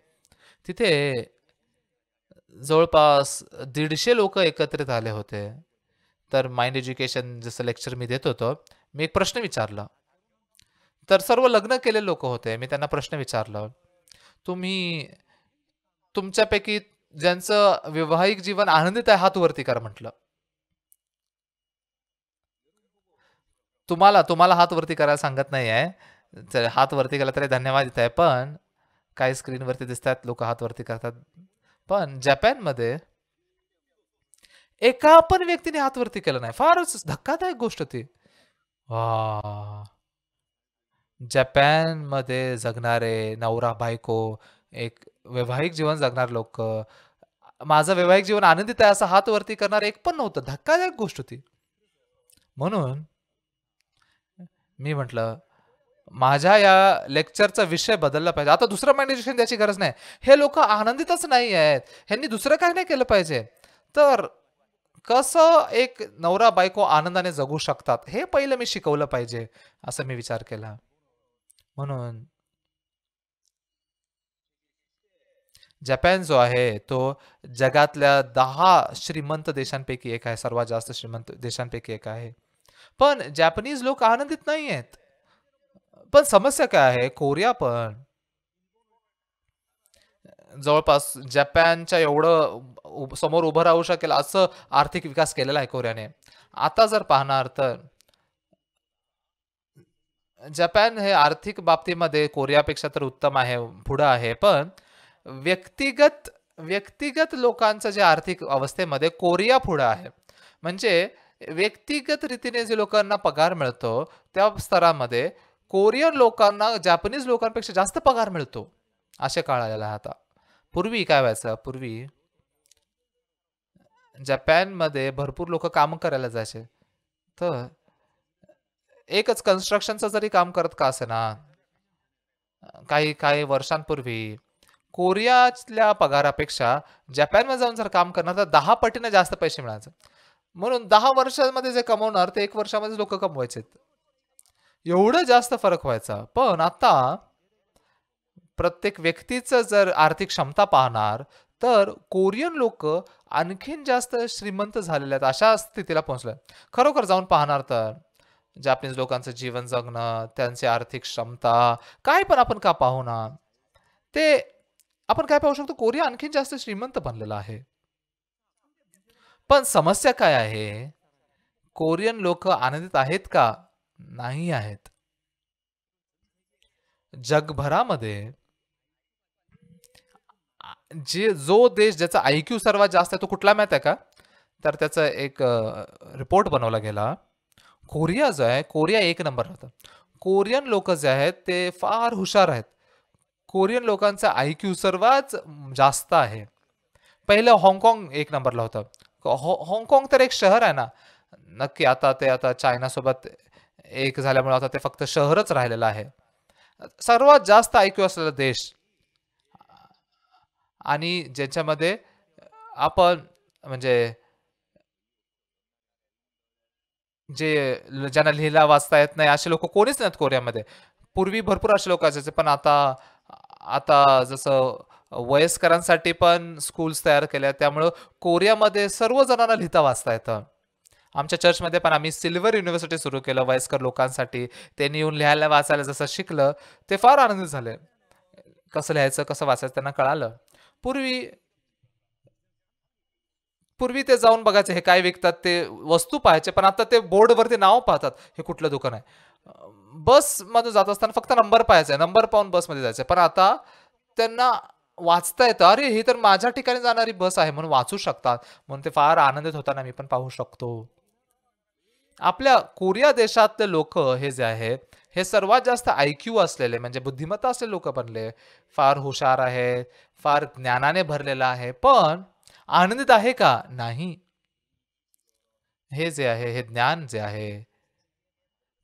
तिथे जवळपास 150 लोकं एकत्रित आले होते. तर माइंड एज्युकेशन जसं लेक्चर मी देत होतो, मी एक प्रश्न विचारला. तर सर्व लग्न केलेले लोकं होते. मी त्यांना प्रश्न विचारला, "तुम्ही तुमच्यापैकी ज्यांचं वैवाहिक जीवन आनंदित आहे, हात वरती करा" म्हटलं. तुम्हाला तुम्हाला हात वरती करायला सांगत नाही आहे. जर हात वरती केला तरी धन्यवाद देत आहे. पण काही स्क्रीनवरती दिसतात लोकं हात वरती करतात. पण जपानमध्ये एका पण व्यक्तीने हात वरती केला नाही. फारच धक्कादायक गोष्ट ती. वाह! जपानमध्ये जगणारे नवरा-बायको, एक वैवाहिक जीवन जगणारे लोकं, माझं वैवाहिक जीवन आनंदित आहे, असा हात वरती करणारं एक पण नव्हतं. धक्कादायक गोष्ट होती. म्हणून मी म्हटलं, माझ्या या लेक्चरचा विषय बदलला पाहिजे. आता दुसरं माइंड द्यायची गरज नाही. हे लोकं आनंदितच नाही आहेत. ह्यांनी दुसरं काही नाही केलं पाहिजे. तर कसं एक नवरा-बायको आनंदाने जगू शकतात, हे पहिलं मी शिकवलं पाहिजे, असं मी विचार केला. म्हणून जपान जो आहे, तो जगातल्या 10 श्रीमंत देशांपैकी एक आहे. सर्वात जास्त श्रीमंत देशांपैकी एक आहे. पण जॅपनीज लोक आनंदित नाही आहेत. पण समस्या काय आहे? कोरिया पण जवळपास जपानच्या एवढं समोर उभं राहू शकेल असं आर्थिक विकास केलेला आहे कोरियाने. आता जर पाहणार तर जपान हे आर्थिक बाबतीमध्ये कोरियापेक्षा तर उत्तम आहे, पुढं आहे. पण व्यक्तिगत व्यक्तिगत लोकांचं जे आर्थिक अवस्थेमध्ये कोरिया पुढं आहे. म्हणजे व्यक्तिगत रीतीने जे लोकांना पगार मिळतो, त्या स्तरामध्ये कोरियन लोकांना जॅपनीज लोकांपेक्षा जास्त पगार मिळतो. असे काळ आलेला आहे आता. पूर्वी काय व्हायचं? पूर्वी जपानमध्ये भरपूर लोकं कामं करायला जायचे. तर एकच कन्स्ट्रक्शनचं जरी काम करत का असेना, काही काही वर्षांपूर्वी कोरियातल्या पगारापेक्षा जपानमध्ये जाऊन जर काम करणार तर 10 पटीने जास्त पैसे मिळायचे. म्हणून 10 वर्षांमध्ये जे कमवणार ते 1 वर्षामध्ये लोकं कमवायचे. एवढं जास्त फरक व्हायचा. पण आता प्रत्येक व्यक्तीचं जर आर्थिक क्षमता पाहणार, तर कोरियन लोकं आणखीन जास्त श्रीमंत झालेले आहेत. अशा स्थितीला पोहोचले. खरोखर जाऊन पाहणार तर जपानीज लोकांचं जीवन जगणं, त्यांची आर्थिक क्षमता, काय पण आपण का पाहू ना, ते आपण काय पाहू शकतो, कोरिया आणखीन जास्त श्रीमंत बनलेला आहे. पण समस्या काय आहे? कोरियन लोकं आनंदित आहेत का? नाही आहेत. जगभरामध्ये जो देश ज्याचा आयक्यू सर्वात जास्त आहे तो कुठला माहिती आहे का? तर त्याचा एक रिपोर्ट बनवला गेला. कोरिया जो आहे, कोरिया 1 नंबरला होता. कोरियन लोकं जे आहेत ते फार हुशार आहेत. कोरियन लोकांचा आयक्यू सर्वात जास्त आहे. पहिलं हाँगकाँग 1 नंबरला होतं. हाँगकाँग तर एक शहर आहे ना. नक्की आता ते आता चायनासोबत एक झाल्यामुळे आता ते फक्त शहरच राहिलेलं आहे. सर्वात जास्त IQ असलेला देश आणि ज्याच्यामध्ये आपण म्हणजे ज्यांना लिहिला वाचता येत नाही असे लोक कोणीच नाहीत कोरियामध्ये. पूर्वी भरपूर असे लोक असायचे, पण आता आता जसं वयस्करांसाठी पण स्कूल्स तयार केल्या, त्यामुळं कोरियामध्ये सर्व जणांना लिहिता वाचता येतं. आमच्या चर्चमध्ये पण आम्ही सिल्वर युनिव्हर्सिटी सुरू केलं वयस्कर लोकांसाठी. त्यांनी येऊन लिहायला वाचायला जसं शिकलं, ते फार आनंदित झाले. कसं लिहायचं, कसं वाचायचं त्यांना कळालं. पूर्वी पूर्वी ते जाऊन बघायचे हे काय विकतात, ते वस्तू पाहायचे, पण आता ते बोर्डवरती नाव पाहतात, हे कुठलं दुकान आहे. बसमध्ये जात असताना फक्त नंबर पाहायचा, नंबर पाहून बसमध्ये जायचं. पण आता त्यांना वाचता येतं, अरे ही तर माझ्या ठिकाणी जाणारी बस आहे म्हणून वाचू शकतात. म्हणून ते फार आनंदित होताना मी पण पाहू शकतो. आपल्या कोरिया देशातले लोक हे जे आहे, हे सर्वात जास्त IQ असलेले म्हणजे बुद्धिमत्ता असलेले लोक बनले. फार हुशार आहे, फार ज्ञानाने भरलेला आहे, पण आनंदित आहे का? नाही. हे जे आहे, हे ज्ञान जे आहे,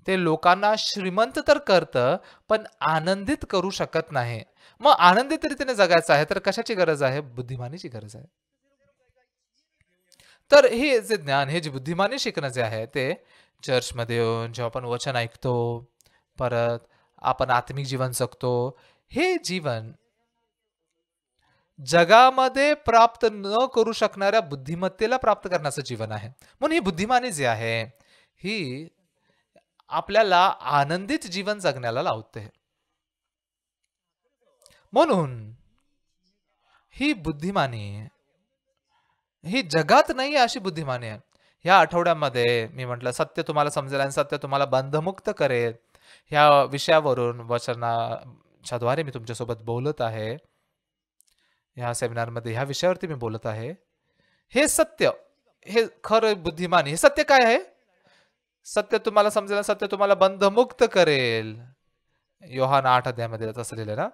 ते लोकांना श्रीमंत तर करतं, पण आनंदित करू शकत नाही. मग आनंदित रीतीने जगायचं आहे, तर कशाची गरज आहे? बुद्धिमानीची गरज आहे. तर हे जे ज्ञान, हे जे बुद्धिमानी शिकणं जे आहे, ते चर्चमध्ये येऊन जेव्हा आपण वचन ऐकतो, परत आपण आत्मिक जीवन जगतो, हे जीवन जगामध्ये प्राप्त न करू शकणाऱ्या बुद्धिमत्तेला प्राप्त करण्याचं जीवन आहे. म्हणून ही बुद्धिमानी जी आहे, ही आपल्याला आनंदित जीवन जगण्याला लावते. म्हणून ही बुद्धिमानी ही जगात नाही अशी बुद्धिमानी आहे. ह्या आठवड्यामध्ये मी म्हटलं सत्य तुम्हाला समजेल आणि सत्य तुम्हाला बंधमुक्त करेल. ह्या विषयावरून वचनाच्या द्वारे मी तुमच्यासोबत बोलत आहे. ह्या सेमिनारमध्ये ह्या विषयावरती मी बोलत आहे. हे सत्य, हे खरं बुद्धिमानी, हे सत्य काय आहे? सत्य तुम्हाला समजेल, सत्य तुम्हाला बंधमुक्त करेल. योहान 8 अध्यायामध्ये तसं लिहिलंय ना.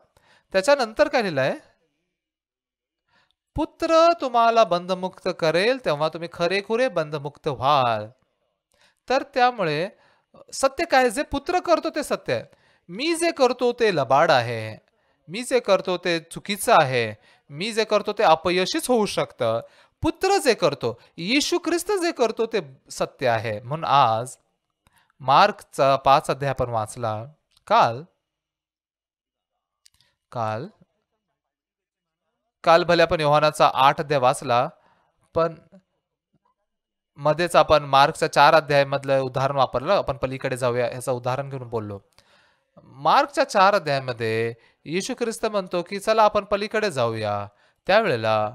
त्याच्यानंतर काय लिहिलंय? पुत्र तुम्हाला बंधमुक्त करेल तेव्हा तुम्ही खरेखुरे बंधमुक्त व्हाल. तर त्यामुळे सत्य काय जे पुत्र करतो ते सत्य आहे. मी जे करतो ते लबाड आहे. मी जे करतो ते चुकीचं आहे. मी जे करतो ते अपयशीच होऊ शकतं. पुत्र जे करतो, येशू ख्रिस्त जे करतो ते सत्य आहे. म्हणून आज मार्कचा 5 अध्याय आपण वाचला. काल काल काल भले आपण योहानाचा 8 अध्याय वाचला, पण मध्येच आपण मार्कच्या 4 अध्याय मधलं उदाहरण वापरलं. आपण पलीकडे जाऊया ह्याचं उदाहरण घेऊन बोललो. मार्कच्या 4 अध्यायामध्ये येशू ख्रिस्त म्हणतो की चला आपण पलीकडे जाऊया. त्यावेळेला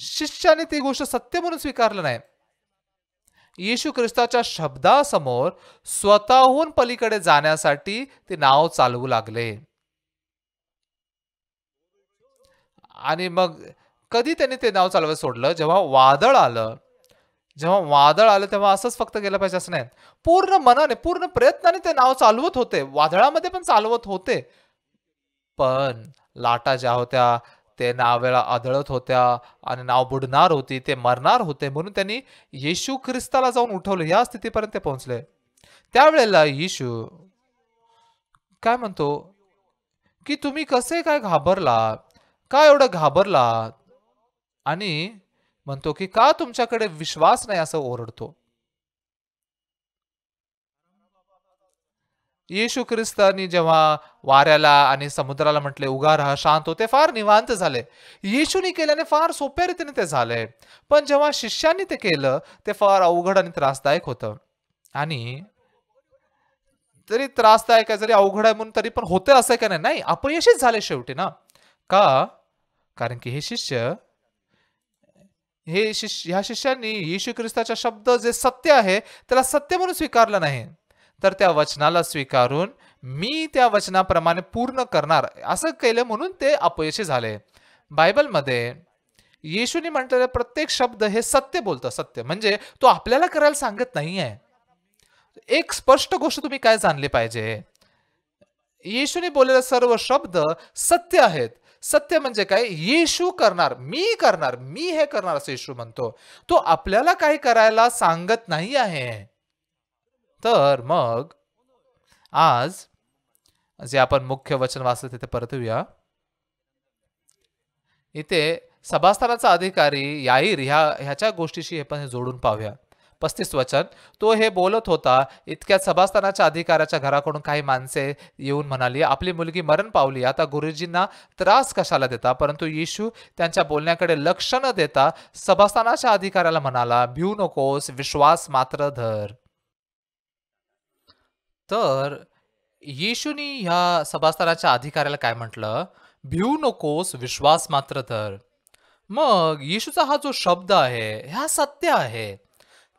शिष्याने ती गोष्ट सत्य म्हणून स्वीकारलं नाही. येशू ख्रिस्ताच्या शब्दासमोर स्वतःहून पलीकडे जाण्यासाठी ते नाव चालवू लागले. आणि मग कधी त्यांनी ते नाव चालवायला सोडलं? जेव्हा वादळ आलं. जेव्हा वादळ आलं तेव्हा असंच फक्त गेलं पाहिजे असं नाही. पूर्ण मनाने, पूर्ण प्रयत्नाने ते नाव चालवत होते. वादळामध्ये पण चालवत होते. पण लाटा ज्या होत्या ते नावेला आदळत होत्या आणि नाव बुडणार होती, ते मरणार होते. म्हणून त्यांनी येशू ख्रिस्ताला जाऊन उठवलं. या स्थितीपर्यंत ते पोहोचले. त्यावेळेला येशू काय म्हणतो, की तुम्ही कसे काय घाबरला? का एवढं घाबरलात? आणि म्हणतो की का तुमच्याकडे विश्वास नाही असं ओरडतो. येशू ख्रिस्तानी जेव्हा वाऱ्याला आणि समुद्राला म्हटले उगा राहा, शांत होते, फार निवांत झाले. येशूनी केल्याने फार सोप्या रीतीने ते झाले. पण जेव्हा शिष्यांनी ते केलं ते फार अवघड आणि त्रासदायक होतं. आणि तरी त्रासदायक आहे, जरी अवघड आहे म्हणून तरी पण होतं असं का नाही? नाही, अपयशीच झाले शेवटी ना. का? कारण की ह्या शिष्यांनी येशू ख्रिस्ताच्या शब्द जे सत्य आहे त्याला सत्य म्हणून स्वीकारलं नाही, तर त्या वचनाला स्वीकारून मी त्या वचनाप्रमाणे पूर्ण करणार असं केलं म्हणून ते अपयशी झाले. बायबलमध्ये येशूने म्हटलेले प्रत्येक शब्द हे सत्य बोलतं. सत्य म्हणजे तो आपल्याला करायला सांगत नाहीये. एक स्पष्ट गोष्ट तुम्ही काय जाणली पाहिजे, येशूने बोललेले सर्व शब्द सत्य आहेत. सत्य म्हणजे काय? येशू करणार, मी हे करणार असं येशू म्हणतो. तो आपल्याला काही करायला सांगत नाही आहे. तर मग आज जे आपण मुख्य वचन वाचलं तिथे परत येऊया. इथे सभास्थानाचा अधिकारी याईर ह्याच्या गोष्टीशी हे पण हे जोडून पाहूया. 35 वचन. तो हे बोलत होता, इतक्यात सभास्थानाच्या अधिकाऱ्याच्या घराकडून काही माणसे येऊन म्हणाली, आपली मुलगी मरण पावली, आता गुरुजींना त्रास कशाला देता? परंतु येशू त्यांच्या बोलण्याकडे लक्ष न देता सभास्थानाच्या अधिकाऱ्याला म्हणाला, भिऊ नकोस, विश्वास मात्र धर. तर येशूनी ह्या सभास्थानाच्या अधिकाऱ्याला काय म्हटलं? भिऊ नकोस, विश्वास मात्र धर. मग येशूचा हा जो शब्द आहे, हा सत्य आहे.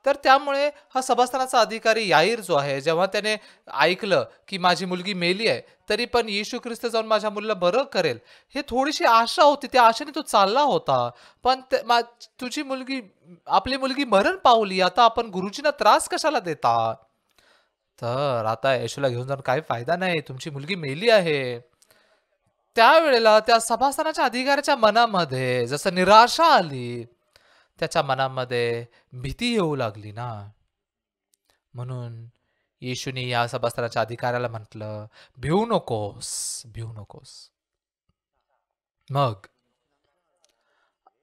तर त्यामुळे हा सभास्थानाचा अधिकारी याईर जो आहे, जेव्हा त्याने ऐकलं की माझी मुलगी मेली आहे, तरी पण येशू ख्रिस्त जाऊन माझ्या मुलीला बरं करेल, हे थोडीशी आशा होती. त्या आशेने तो चालला होता. पण तुझी मुलगी, आपली मुलगी मरण पावली, आता आपण गुरुजींना त्रास कशाला देता? तर आता येशूला घेऊन जाऊन काही फायदा नाही. तुमची मुलगी मेली आहे. त्यावेळेला त्या सभास्थानाच्या अधिकाऱ्याच्या मनामध्ये जसं निराशा आली, त्याच्या मनामध्ये भीती येऊ लागली ना. म्हणून येशूने या सभास्थानाच्या अधिकाऱ्याला म्हटलं, भिऊ नकोस, भिऊ नकोस. मग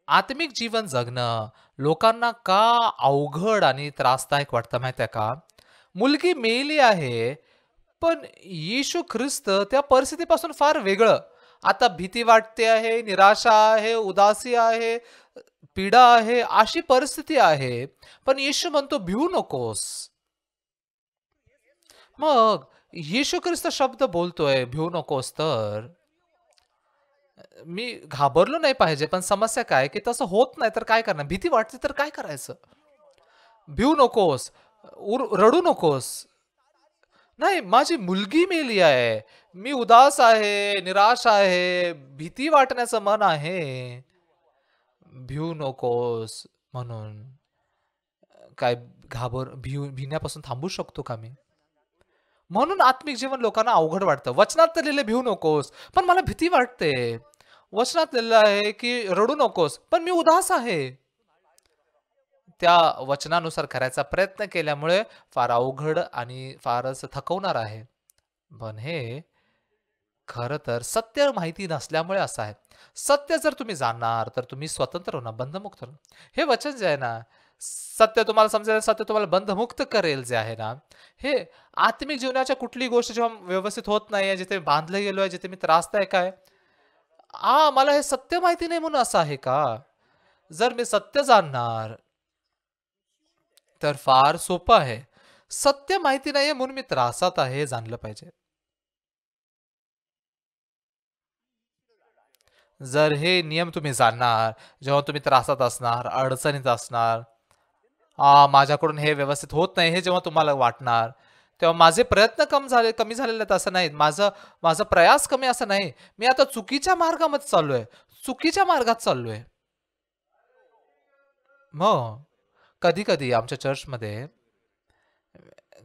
आत्मिक जीवन जगणं लोकांना का अवघड आणि त्रासदायक वाटतं माहिती आहे का? मुलगी मेली आहे, पण येशू ख्रिस्त त्या परिस्थितीपासून फार वेगळं. आता भीती वाटते आहे, निराशा आहे, उदासी आहे, पीडा आहे, अशी परिस्थिती आहे. पण येशू म्हणतो भिऊ नकोस. मग येशू ख्रिस्त शब्द बोलतोय भिऊ नकोस, तर मी घाबरलो नाही पाहिजे. पण समस्या काय की तसं होत नाही तर काय करणार? भीती वाटते तर काय करायचं? भिऊ नकोस, रडू नकोस. नाही, माझी मुलगी मेली आहे. मी उदास आहे, निराश आहे, भीती वाटण्याचं मन आहे. भिऊ नकोस म्हणून काय भिण्यापासून थांबू शकतो का मी? म्हणून आत्मिक जीवन लोकांना अवघड वाटतं. वचनात तर लिहिलंय भिऊ नकोस, पण मला भीती वाटते. वचनात लिहिलं आहे की रडू नकोस, पण मी उदास आहे. त्या वचनानुसार करायचा प्रयत्न केल्यामुळे फार अवघड आणि फारच थकवणार आहे. पण हे खरं तर सत्य माहिती नसल्यामुळे असं आहे. सत्य जर तुम्ही जाणणार तर तुम्ही स्वतंत्र होणार, बंधमुक्त होणार. हे वचन जे आहे ना, सत्य तुम्हाला समजेल, सत्य तुम्हाला बंधमुक्त करेल जे आहे ना, हे आत्मिक जीवनाच्या कुठली गोष्ट जेव्हा व्यवस्थित होत नाहीये, जिथे बांधलं गेलोय, जिथे मी त्रासदायक आहे, मला हे सत्य माहिती नाही म्हणून असं आहे का? जर मी सत्य जाणणार तर फार सोपं आहे. सत्य माहिती नाहीये म्हणून मी त्रासात आहे हे जाणलं पाहिजे. जर हे नियम तुम्ही जाणणार, जेव्हा तुम्ही त्रासात असणार, अडचणीत असणार, माझ्याकडून हे व्यवस्थित होत नाही हे जेव्हा तुम्हाला वाटणार, तेव्हा माझे प्रयत्न कमी झालेले आहेत असं नाही. माझा प्रयास कमी असं नाही. मी आता चुकीच्या मार्गामध्ये चाललोय. चुकीच्या मार्गात चाललोय. मग कधी-कधी आमच्या चर्चमध्ये,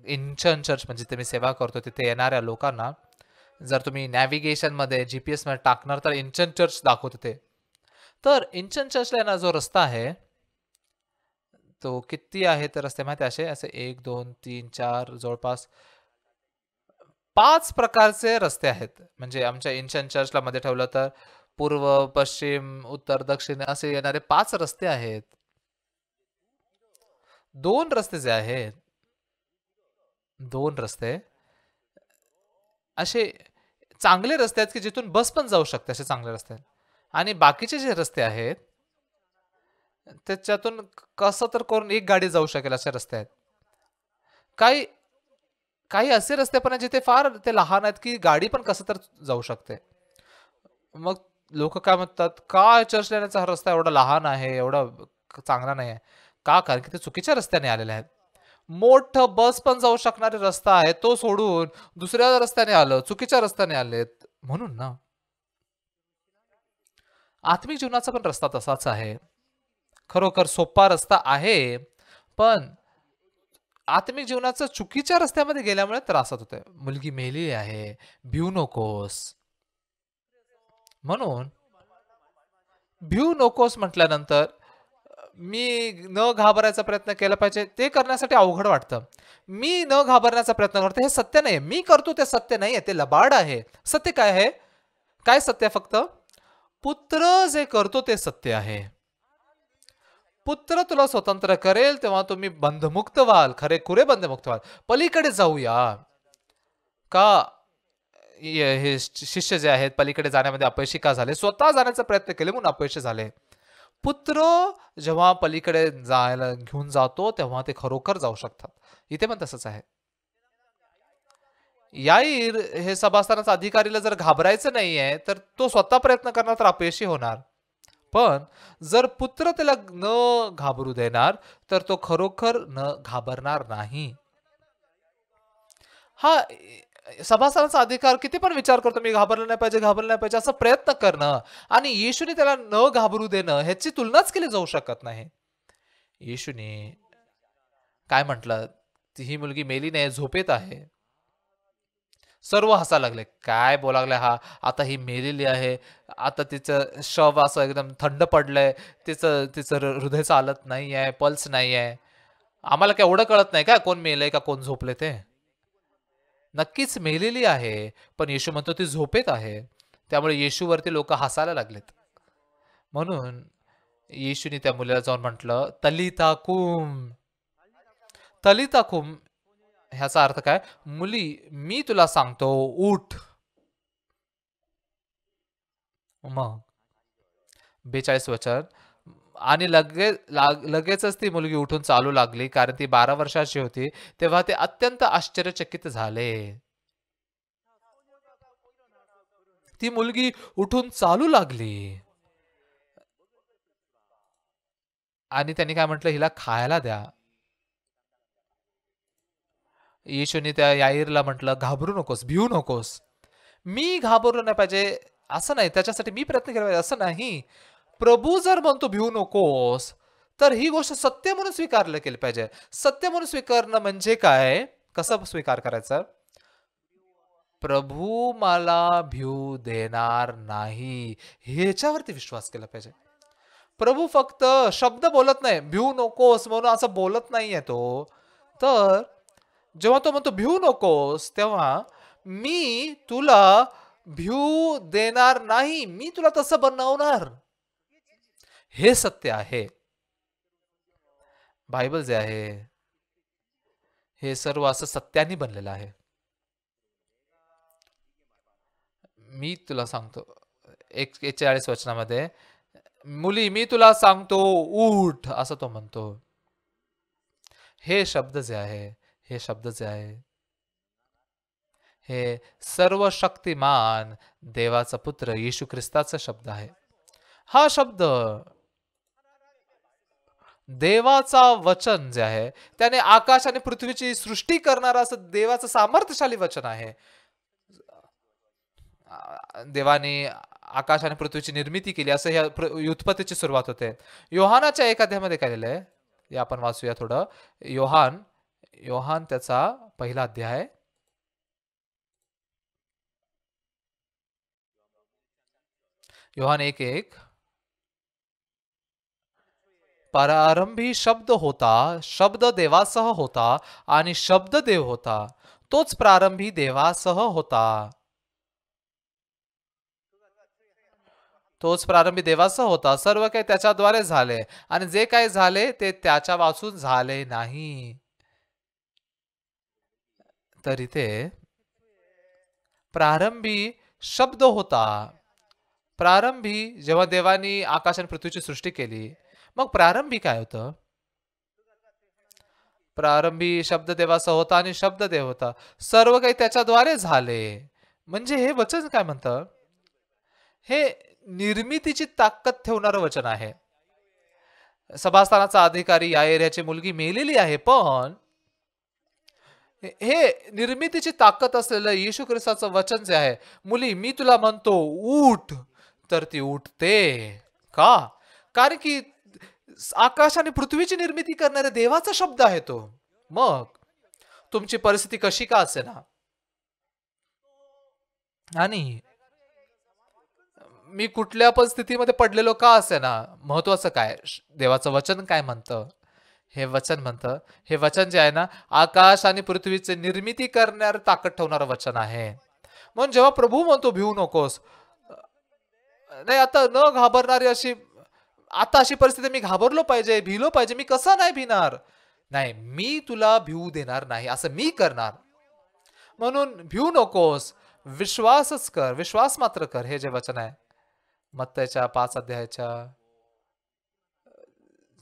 इंचन चर्च म्हणजे जिथे मी सेवा करतो, तिथे येणाऱ्या लोकांना जर तुम्ही नॅव्हिगेशनमध्ये जी-पी-एसमध्ये टाकणार तर इंचन चर्च दाखवते ते. तर इंचन चर्चला येणारा जो रस्ता आहे, तो किती आहे तर रस्ते माहिती असे असे 1, 2, 3, 4 जवळपास 5 प्रकारचे रस्ते आहेत. म्हणजे आमच्या इंचन चर्चला मध्ये ठेवलं तर पूर्व, पश्चिम, उत्तर, दक्षिण असे येणारे 5 रस्ते आहेत. 2 रस्ते जे आहेत, 2 रस्ते असे चांगले रस्ते आहेत की जिथून बस पण जाऊ शकते, असे चांगले रस्ते आहेत. आणि बाकीचे जे रस्ते आहेत त्याच्यातून कसं तर करून एक गाडी जाऊ शकेल असे रस्ते आहेत. काही काही असे रस्ते पण आहेत जिथे फार ते लहान आहेत की गाडी पण कसं तर जाऊ शकते. मग लोक काय म्हणतात, का चर्च येण्याचा हा रस्ता एवढा लहान आहे, एवढा चांगला नाही आहे? का? कारण की ते चुकीच्या रस्त्याने आलेले आहेत. मोठं बस पण जाऊ शकणारे रस्ता आहे, तो सोडून दुसऱ्या रस्त्याने आलं, चुकीच्या रस्त्याने आलेत म्हणून ना. आत्मिक जीवनाचा पण रस्ता तसाच आहे. खरोखर सोपा रस्ता आहे, पण आत्मिक जीवनाचं चुकीच्या रस्त्यामध्ये गेल्यामुळे त्रासात होतोय. मुलगी मेली आहे, भिऊ नकोस. म्हणून भिऊ नकोस म्हटल्यानंतर मी न घाबरायचा प्रयत्न केला पाहिजे ते करण्यासाठी अवघड वाटतं. मी न घाबरण्याचा प्रयत्न करतो हे सत्य नाहीये. मी करतो ते सत्य नाहीये, ते लबाड आहे. सत्य काय आहे? काय सत्य आहे फक्त? पुत्र जे करतो ते सत्य आहे. पुत्र तुला स्वतंत्र करेल तेव्हा तुम्ही बंधमुक्त व्हाल, खरेखुरे बंधमुक्त व्हाल. पलीकडे जाऊया. का हे शिष्य जे आहेत पलीकडे जाण्यामध्ये अपयशी का झाले? स्वतः जाण्याचा प्रयत्न केले म्हणून अपयशी झाले. पुत्र जेव्हा पलीकडे जायला घेऊन जातो तेव्हा ते खरोखर जाऊ शकतात. इथे पण तसंच आहे. याईर हे सभास्थानाचा अधिकारीला जर घाबरायचं नाहीये तर तो स्वतः प्रयत्न करणार तर अपयशी होणार. पण जर पुत्र त्याला न घाबरू देणार तर तो खरोखर न घाबरणार नाही. हा सभासदांचा अधिकार किती पण विचार करतो मी घाबरलं नाही पाहिजे, घाबरलं नाही पाहिजे असं प्रयत्न करणं आणि येशूने त्याला न घाबरू देणं ह्याची तुलनाच केली जाऊ शकत नाही. येशूने काय म्हटलं? ही मुलगी मेली नाही, झोपेत आहे. सर्व हसायला लागले. काय बोलायला लागलाय हा? आता ही मेलेली आहे. आता तिचं शव असं एकदम थंड पडलंय. तिचं तिचं हृदय चालत नाहीये, पल्स नाहीये. आम्हाला काय एवढं कळत नाही का कोण मेलंय का कोण झोपले ते? नक्कीच मेलेली आहे. पण येशू म्हणतो ती झोपेत आहे. त्यामुळे येशूवरती लोकं हसायला लागलेत. म्हणून येशूने त्या मुलीला जाऊन म्हटलं, "तलिता कुम." तलिता कुम ह्याचा अर्थ काय? मुली, मी तुला सांगतो, उठ. मग 42 वचन आणि लगेचच ती मुलगी उठून चालू लागली, कारण ती 12 वर्षाची होती. तेव्हा ते अत्यंत आश्चर्यचकित झाले. ती मुलगी उठून चालू लागली आणि त्यांनी काय म्हटलं, हिला खायला द्या. येशूने त्या याईरला म्हटलं, "घाबरू नकोस, भिवू नकोस." मी घाबरलो नाही पाहिजे असं नाही, त्याच्यासाठी मी प्रयत्न केला पाहिजे असं नाही. प्रभू जर म्हणतो भिवू नकोस, तर ही गोष्ट सत्य म्हणून स्वीकारलं केली पाहिजे. सत्य म्हणून स्वीकारणं म्हणजे काय? कसं स्वीकार करायचा? प्रभू मला भिवू देणार नाही, ह्याच्यावरती विश्वास केला पाहिजे. प्रभू फक्त शब्द बोलत नाही, भिवू नकोस म्हणून असं बोलत नाहीये तो. तर जेव्हा तो म्हणतो भिवू नकोस, तेव्हा मी तुला भिवू देणार नाही. मी तुला तसं बनवणार. हे सत्य आहे. बायबल जे आहे, हे सर्व असं सत्याने बनलेलं आहे. मी तुला सांगतो 41 वचनामध्ये, मुली मी तुला सांगतो उठ असं तो म्हणतो. हे शब्द जे आहे, हे शब्द जे आहे, हे सर्व शक्तिमान देवाचा पुत्र येशू ख्रिस्ताचा शब्द आहे. हा शब्द देवाचा वचन जे आहे त्याने आकाश आणि पृथ्वीची सृष्टी करणारा असं देवाचं सामर्थ्यशाली वचन आहे. देवाने आकाश आणि पृथ्वीची निर्मिती केली असं ह्या उत्पत्तीची सुरुवात होते. योहानाच्या 1 अध्यायामध्ये काय लिहिलंय हे आपण वाचूया थोडं. योहान योहान त्याचा पहिला अध्याय योहान 1:1 प्रारंभी शब्द होता, शब्द देवासह होता आणि शब्द देव होता. तोच प्रारंभी देवासह होता. तोच प्रारंभी देवासह होता. सर्व काही त्याच्याद्वारे झाले आणि जे काही झाले ते त्याच्या वाचून झाले नाही. तर इथे प्रारंभी शब्द होता. प्रारंभी जेव्हा देवानी आकाश आणि पृथ्वीची सृष्टी केली, मग प्रारंभी काय होतं? प्रारंभी शब्द देवाचा होता आणि शब्द देव होता. सर्व काही त्याच्याद्वारे झाले. म्हणजे हे वचन काय म्हणतं? हे निर्मितीची ताकद ठेवणारं वचन आहे. सभास्थानाचा अधिकारी याईर याची मुलगी मेलेली आहे, पण हे निर्मितीची ताकद असलेलं येशू ख्रिस्ताचं वचन जे आहे, मुली मी तुला म्हणतो उठ, तर ती उठते. का? कारण की आकाश आणि पृथ्वीची निर्मिती करणाऱ्या देवाचा शब्द आहे तो. मग तुमची परिस्थिती कशी का असेना, आणि मी कुठल्या पण स्थितीमध्ये पडलेलो का असे ना, महत्वाचं काय देवाचं वचन काय म्हणतं? हे वचन म्हणतं, हे वचन जे आहे ना, आकाश आणि पृथ्वीचे निर्मिती करण्यावर ताकद ठेवणारं वचन आहे. म्हणून जेव्हा प्रभू म्हणतो भिवू नकोस, नाही आता न घाबरणारी अशी, आता अशी परिस्थिती मी घाबरलो पाहिजे, भिलो पाहिजे, मी कसा नाही भिणार? नाही, मी तुला भिवू देणार नाही, असं मी करणार. म्हणून भिवू नकोस, विश्वासच कर, विश्वास मात्र कर, हे जे वचन आहे. मत्तयच्या 5 अध्यायाच्या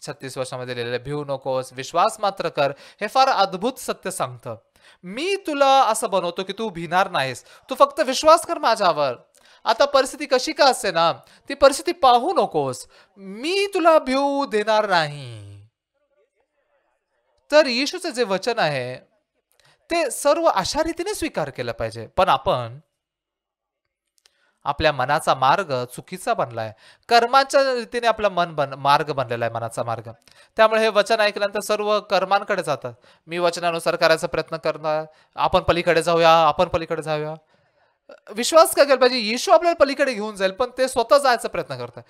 36 वर्षामध्ये लिहिलेलं, भिवू नकोस, विश्वास मात्र कर, हे फार अद्भुत सत्य सांगतं. मी तुला असं बनवतो की तू भिणार नाहीस, तू फक्त विश्वास कर माझ्यावर. आता परिस्थिती कशी का असे ना, ती परिस्थिती पाहू नकोस, मी तुला भिवू देणार नाही. तर येशूचं जे वचन आहे ते सर्व अशा रीतीने स्वीकार केलं पाहिजे. पण आपण आपल्या मनाचा मार्ग चुकीचा बनलाय. कर्माच्या रीतीने आपला मार्ग बनलेला आहे, मनाचा मार्ग. त्यामुळे हे वचन ऐकल्यानंतर सर्व कर्मांकडे जातात. मी वचनानुसार करायचा प्रयत्न करणार, आपण पलीकडे जाऊया, आपण पलीकडे जाऊया. विश्वास काय केला पाहिजे, येशू आपल्याला पलीकडे घेऊन जाईल, पण ते स्वतः जायचा प्रयत्न करतात.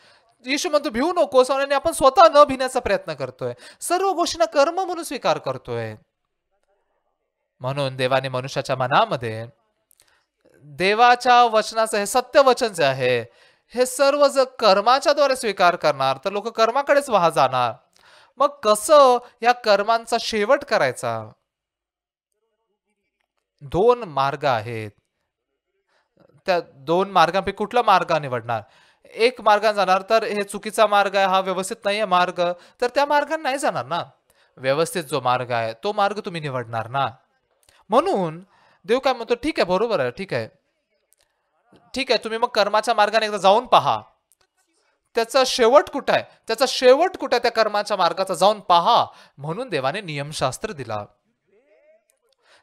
येशू म्हणतो भिवू नकोस, आणि आपण स्वतः न भिण्याचा प्रयत्न करतोय. सर्व गोष्टींना कर्म म्हणून स्वीकार करतोय. म्हणून देवाने मनुष्याच्या मनामध्ये देवाच्या वचनाचं हे सत्य वचन जे आहे, हे सर्व जर कर्माच्या द्वारे स्वीकार करणार तर लोक कर्माकडेच वाहा जाणार. मग कसं या कर्मांचा शेवट करायचा? 2 मार्ग आहेत. त्या 2 मार्गांपैकी कुठला मार्ग निवडणार? एक मार्गाने जाणार तर हे चुकीचा मार्ग आहे, हा व्यवस्थित नाहीये मार्ग, तर त्या मार्गाने नाही जाणार ना. व्यवस्थित जो मार्ग आहे तो मार्ग तुम्ही निवडणार ना. म्हणून देव काय म्हणतो, ठीक आहे, बरोबर आहे, ठीक आहे, ठीक आहे, तुम्ही मग कर्माच्या मार्गाने एकदा जाऊन पहा. त्याचा शेवट कुठं आहे, त्याचा शेवट कुठं आहे, त्या कर्माच्या मार्गाचा जाऊन पहा. म्हणून देवाने नियमशास्त्र दिला.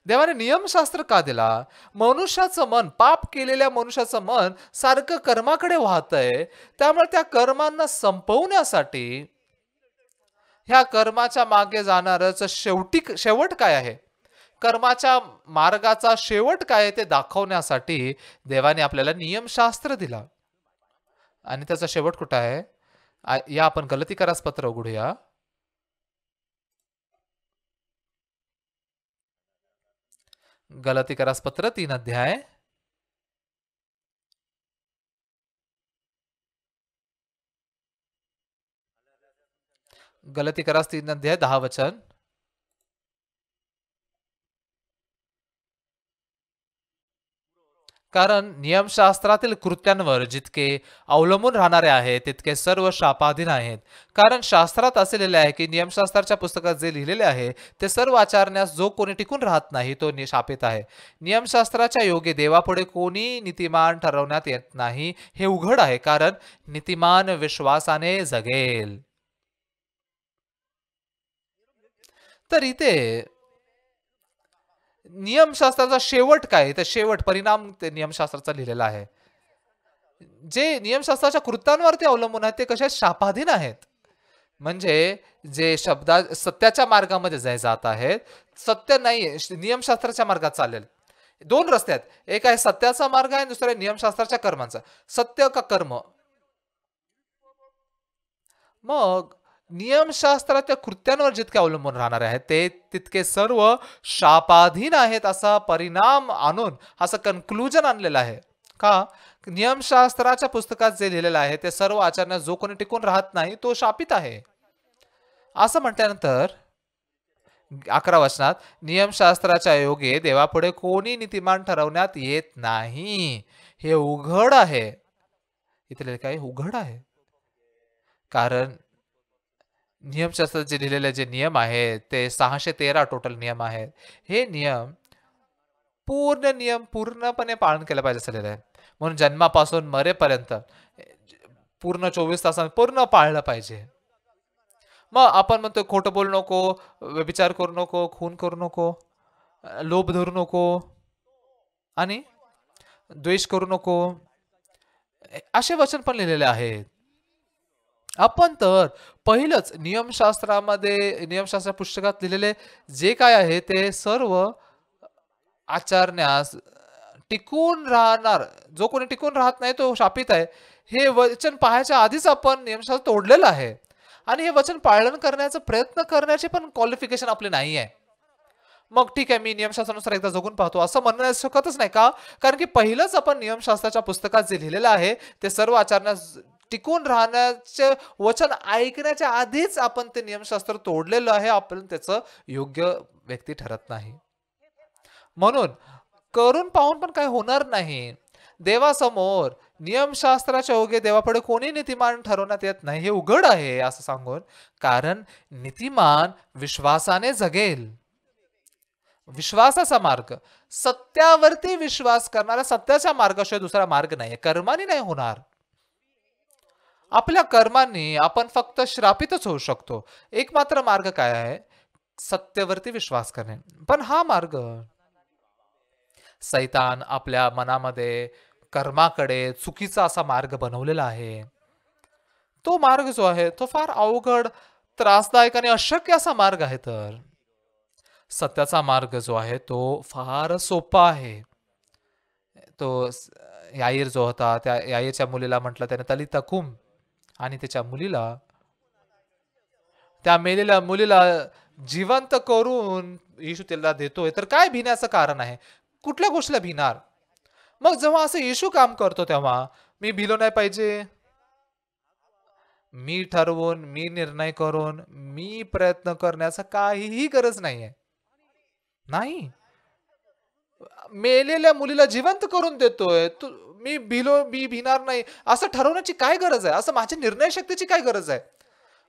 देवाने नियमशास्त्र का दिला? मनुष्याचं मन, पाप केलेल्या मनुष्याचं मन सारखं कर्माकडे वाहतंय. त्यामुळे त्या कर्मांना संपवण्यासाठी, ह्या कर्माच्या मागे जाणारच शेवट काय आहे, कर्माच्या मार्गाचा शेवट काय आहे ते दाखवण्यासाठी देवाने आपल्याला नियमशास्त्र दिला. आणि त्याचा शेवट कुठं आहे? या आपण गलतीकारास पत्र उघडूया. गलतीकारास पत्र 3 अध्याय गलतीकारास 3 अध्याय 10 वचन. कारण नियमशास्त्रातील कृत्यांवर जितके अवलंबून राहणारे आहेत तितके सर्व शापाधीन आहेत. कारण शास्त्रात असे लिहिले आहे की नियमशास्त्राच्या पुस्तकात जे लिहिलेले आहे ते सर्व आचरण्यास जो कोणी टिकून राहत नाही तो शापित आहे. नियमशास्त्राच्या योगे देवापुढे कोणी नीतिमान ठरवण्यात येत नाही, हे उघड आहे, कारण नीतिमान विश्वासाने जगेल. तर इथे नियमशास्त्राचा शेवट काय, तर शेवट परिणाम ते नियमशास्त्राचा लिहिलेला आहे. जे नियमशास्त्राच्या कृत्यांवरती अवलंबून आहेत ते कशा शापाधीन आहेत. म्हणजे जे सत्याच्या मार्गामध्ये जात आहेत, सत्य नाही नियमशास्त्राच्या मार्गात चालेल. 2 रस्ते आहेत, एक आहे सत्याचा मार्ग आहे, दुसरा आहे नियमशास्त्राच्या कर्मांचा. सत्य का कर्म? मग नियमशास्त्राच्या कृत्यांवर जितके अवलंबून राहणार आहेत ते तितके सर्व शापाधीन आहेत, असा परिणाम आणून असं कन्क्लुजन आणलेलं आहे. का? नियमशास्त्राच्या पुस्तकात जे लिहिलेलं आहे ते सर्व आचरण्यास जो कोणी टिकून राहत नाही तो शापित आहे, असं म्हटल्यानंतर 11 वचनात नियमशास्त्राच्या योगे देवापुढे कोणी नीतिमान ठरवण्यात येत नाही, हे उघड आहे. इथे काय उघड आहे? कारण नियमशास्त्रात जे लिहिलेले जे नियम आहेत ते 613 टोटल नियम आहेत. हे नियम पूर्णपणे पालन केलं पाहिजे असं लिहिलं आहे. म्हणून जन्मापासून मरेपर्यंत पूर्ण 24 तासांत पूर्ण पाळलं पाहिजे. मग आपण म्हणतो खोटं बोलू नको, व्यभिचार करू नको, खून करू नको, लोभ धरू नको आणि द्वेष करू नको, असे वचन पण लिहिलेले आहेत. आपण तर पहिलंच नियमशास्त्र पुस्तकात लिहिलेले जे काय आहे ते सर्व आचरण्यास टिकून राहणार, जो कोणी टिकून राहत नाही तो शापित आहे, हे वचन पाहायच्या आधीच आपण नियमशास्त्र तोडलेलं आहे आणि हे वचन पालन करण्याचा प्रयत्न करण्याचे पण क्वालिफिकेशन आपले नाही आहे. मग ठीक आहे, मी नियमशास्त्रानुसार एकदा जगून पाहतो असं म्हणण्यास शकतच नाही का? कारण की पहिलंच आपण नियमशास्त्राच्या पुस्तकात जे लिहिलेलं आहे ते सर्व आचरणास टिकून राहण्याचे वचन ऐकण्याच्या आधीच आपण ते नियमशास्त्र तोडलेलं आहे. आपण त्याचं योग्य व्यक्ती ठरत नाही. म्हणून करून पाहून पण काही होणार नाही. देवासमोर नियमशास्त्राच्या ओघे देवापुढे कोणी नीतिमान ठरवण्यात येत नाही हे उघड आहे असं सांगून, कारण नीतिमान विश्वासाने जगेल. विश्वासाचा मार्ग, सत्यावरती विश्वास करणारा, सत्याच्या मार्गाशिवाय दुसरा मार्ग नाही, कर्मानी नाही होणार. आपल्या कर्मांनी आपण फक्त श्रापितच होऊ शकतो. एकमात्र मार्ग काय आहे? सत्यावरती विश्वास करणे. पण हा मार्ग सैतान आपल्या मनामध्ये कर्माकडे चुकीचा असा मार्ग बनवलेला आहे. तो मार्ग जो आहे तो फार अवघड, त्रासदायक आणि अशक्य असा मार्ग आहे. तर सत्याचा मार्ग जो आहे तो फार सोपा आहे. तो याईर जो होता, त्या याईरच्या मुलीला म्हटलं त्याने तलिता कुम, आणि त्याच्या मुलीला, त्या मेलेल्या मुलीला जिवंत करून येशू त्याला देतोय. तर काय भिण्याचं कारण आहे? कुठल्या गोष्टीला भिणार? मग जेव्हा असं येशू काम करतो तेव्हा मी भिलो नाही पाहिजे. मी ठरवून, मी निर्णय करून, मी प्रयत्न करण्याचा काहीही गरज नाहीये. नाही, मेलेल्या मुलीला जिवंत करून देतोय तू, मी भिणार नाही असं ठरवण्याची काय गरज आहे? असं माझ्या निर्णय शक्तीची काय गरज आहे?